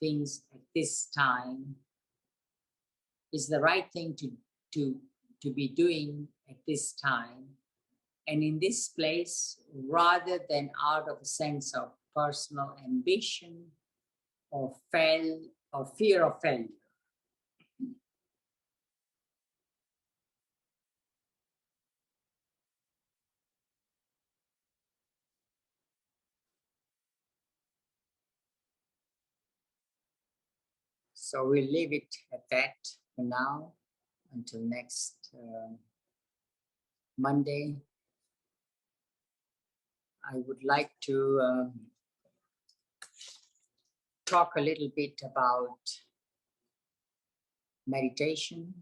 things at this time. It's the right thing to be doing at this time. And in this place, rather than out of a sense of personal ambition or fear of failure. So we'll leave it at that for now until next Monday. I would like to talk a little bit about meditation.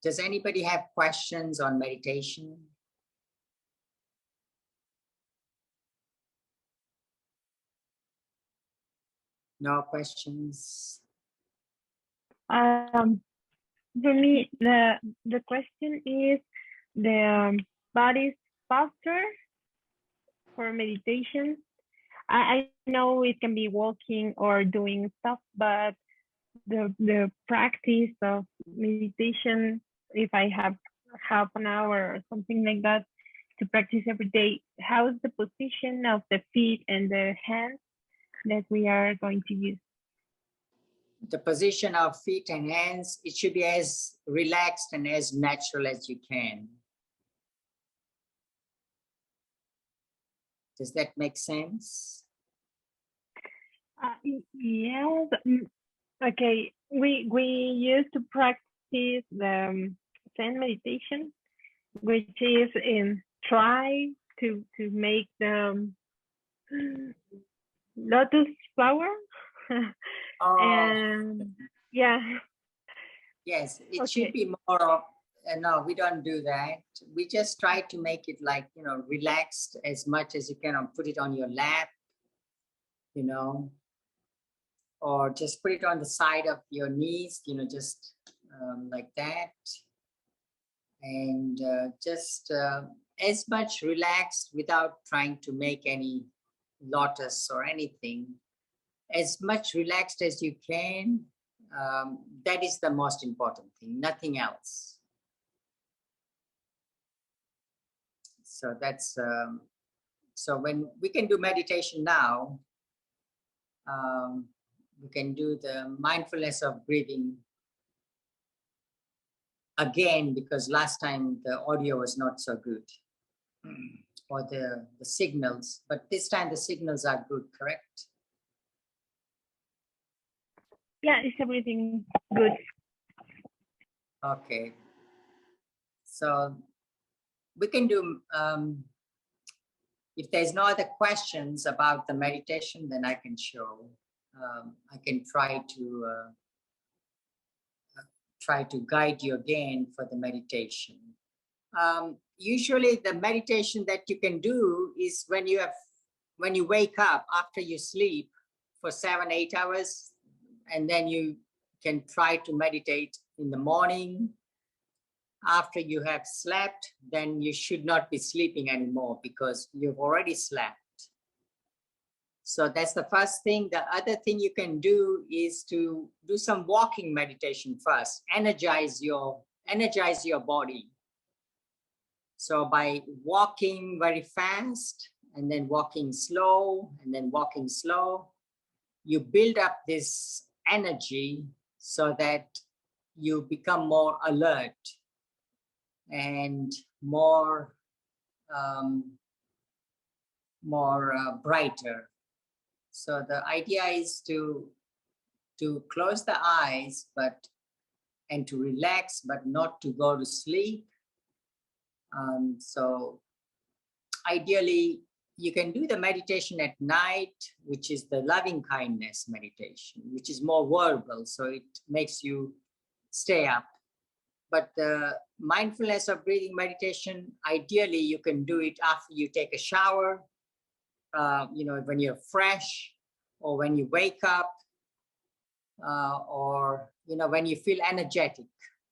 Does anybody have questions on meditation? No questions? For me, the question is the body's posture for meditation. I know it can be walking or doing stuff, but the practice of meditation, if I have half an hour or something like that to practice every day, how is the position of the feet and the hands that we are going to use? The position of feet and hands, it should be as relaxed and as natural as you can. Does that make sense? Yeah. Okay. We used to practice the Zen meditation, which is try to make the lotus flower. And yeah. Yes, it should be more of, no, we don't do that. We just try to make it like, relaxed as much as you can, or put it on your lap, or just put it on the side of your knees, just like that. And just as much relaxed without trying to make any lotus or anything. As much relaxed as you can. That is the most important thing, nothing else. So that's, so when we can do meditation now, we can do the mindfulness of breathing again, because last time the audio was not so good, or the signals, but this time the signals are good, correct? Yeah, it's everything good. Okay. So we can do, if there's no other questions about the meditation, then I can show. I can try to guide you again for the meditation. Usually the meditation that you can do is when you wake up after you sleep for 7-8 hours, and then you can try to meditate in the morning. After you have slept, then you should not be sleeping anymore because you've already slept. So that's the first thing. The other thing you can do is to do some walking meditation first. Energize your body. So by walking very fast and then walking slow and then walking slow, you build up this energy so that you become more alert and more brighter. So the idea is to close the eyes, and to relax, but not to go to sleep. So ideally, you can do the meditation at night, which is the loving kindness meditation, which is more verbal, so it makes you stay up. But the mindfulness of breathing meditation, ideally, you can do it after you take a shower, when you're fresh, or when you wake up, or when you feel energetic.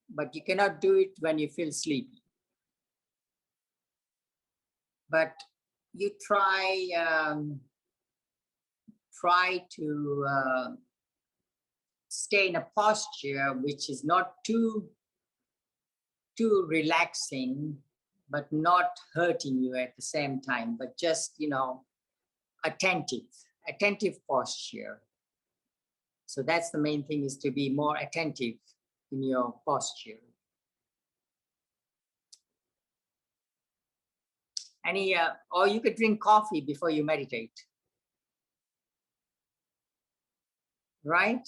But you cannot do it when you feel sleepy. But you try to stay in a posture which is not too relaxing, but not hurting you at the same time, but just attentive posture. So that's the main thing, is to be more attentive in your posture. Or you could drink coffee before you meditate, right?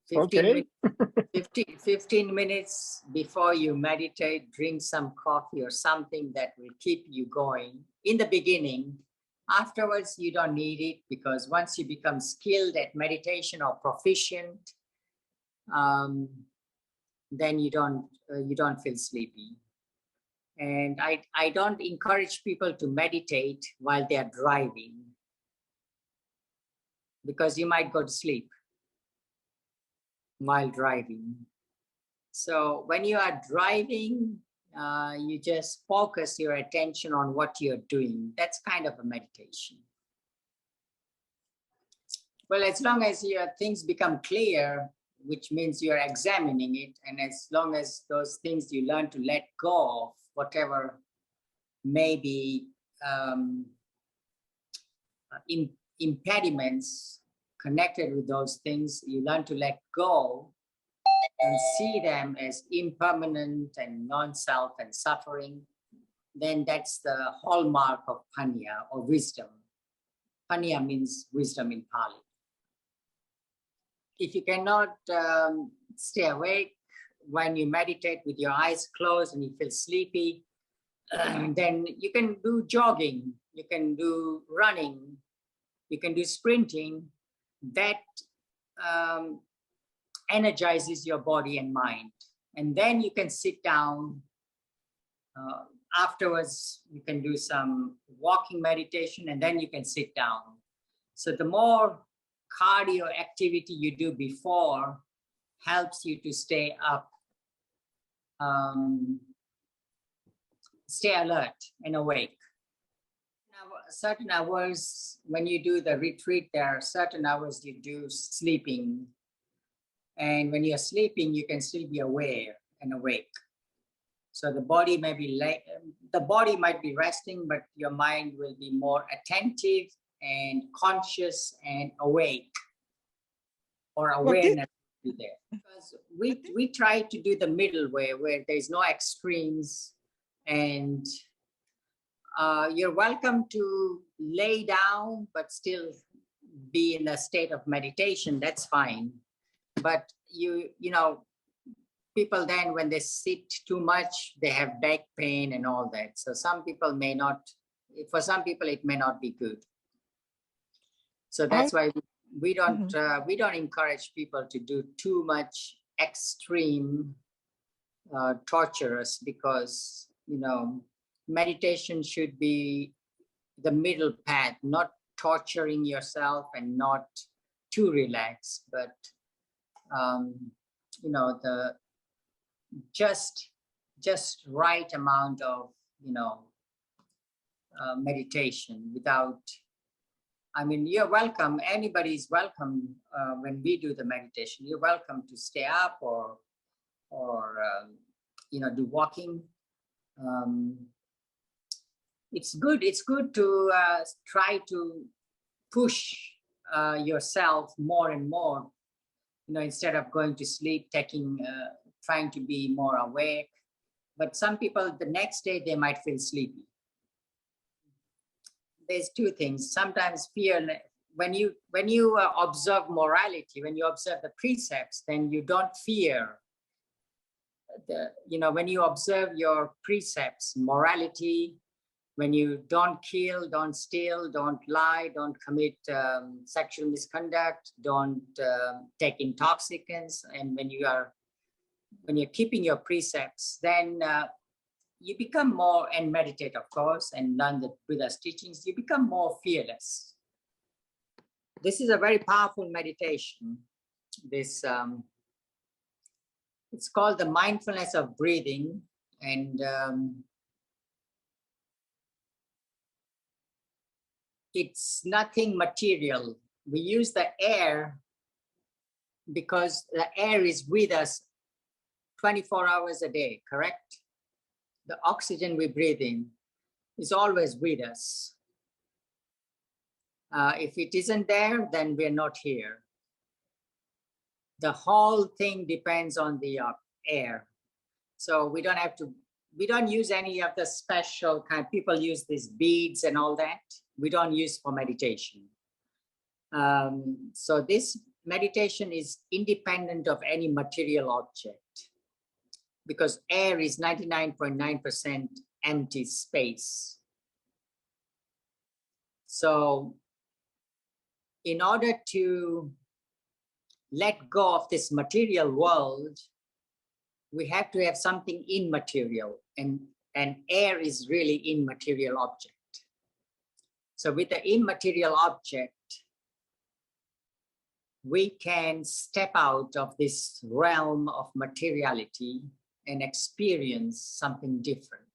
15 minutes before you meditate, drink some coffee or something that will keep you going in the beginning. Afterwards, you don't need it, because once you become skilled at meditation or proficient, then you don't feel sleepy. And I don't encourage people to meditate while they are driving, because you might go to sleep while driving. So when you are driving, you just focus your attention on what you're doing. That's kind of a meditation. Well, as long as your things become clear, which means you're examining it, and as long as those things you learn to let go of, whatever may be impediments connected with those things, you learn to let go and see them as impermanent and non-self and suffering, then that's the hallmark of panya, or wisdom. Panya means wisdom in Pali. If you cannot stay awake when you meditate with your eyes closed and you feel sleepy, then you can do jogging, you can do running, you can do sprinting. That energizes your body and mind. And then you can sit down. Afterwards, you can do some walking meditation, and then you can sit down. So the more cardio activity you do before helps you to stay up, stay alert and awake. Now, certain hours when you do the retreat, there are certain hours you do sleeping. And when you're sleeping, you can still be aware and awake. So the body may be might be resting, but your mind will be more attentive and conscious and awake, or awareness will be there. Because we try to do the middle way, where there's no extremes, and you're welcome to lay down but still be in a state of meditation. That's fine. But people then, when they sit too much, they have back pain and all that. So some people may not, for some people it may not be good. So that's why we don't encourage people to do too much extreme torturous, because meditation should be the middle path, not torturing yourself and not too relaxed, but the just right amount of meditation without, I mean, you're welcome. Anybody's welcome when we do the meditation. You're welcome to stay up or do walking. It's good. It's good to try to push yourself more and more. Instead of going to sleep, trying to be more awake. But some people, the next day, they might feel sleepy. There's two things. Sometimes fear, when you observe morality, when you observe the precepts, then you don't fear. When you observe your precepts, morality, when you don't kill, don't steal, don't lie, don't commit sexual misconduct, don't take intoxicants, and when you're keeping your precepts, then you become more, and meditate, of course, and learn the Buddha's teachings, you become more fearless. This is a very powerful meditation. This it's called the mindfulness of breathing, and it's nothing material. We use the air because the air is with us 24 hours a day, correct? The oxygen we breathe in is always with us. If it isn't there, then we're not here. The whole thing depends on the air. So we don't use any of the special kind. People use these beads and all that. We don't use for meditation. So this meditation is independent of any material object, because air is 99.9% empty space. So in order to let go of this material world, we have to have something immaterial, and air is really immaterial object. So with the immaterial object, we can step out of this realm of materiality and experience something different.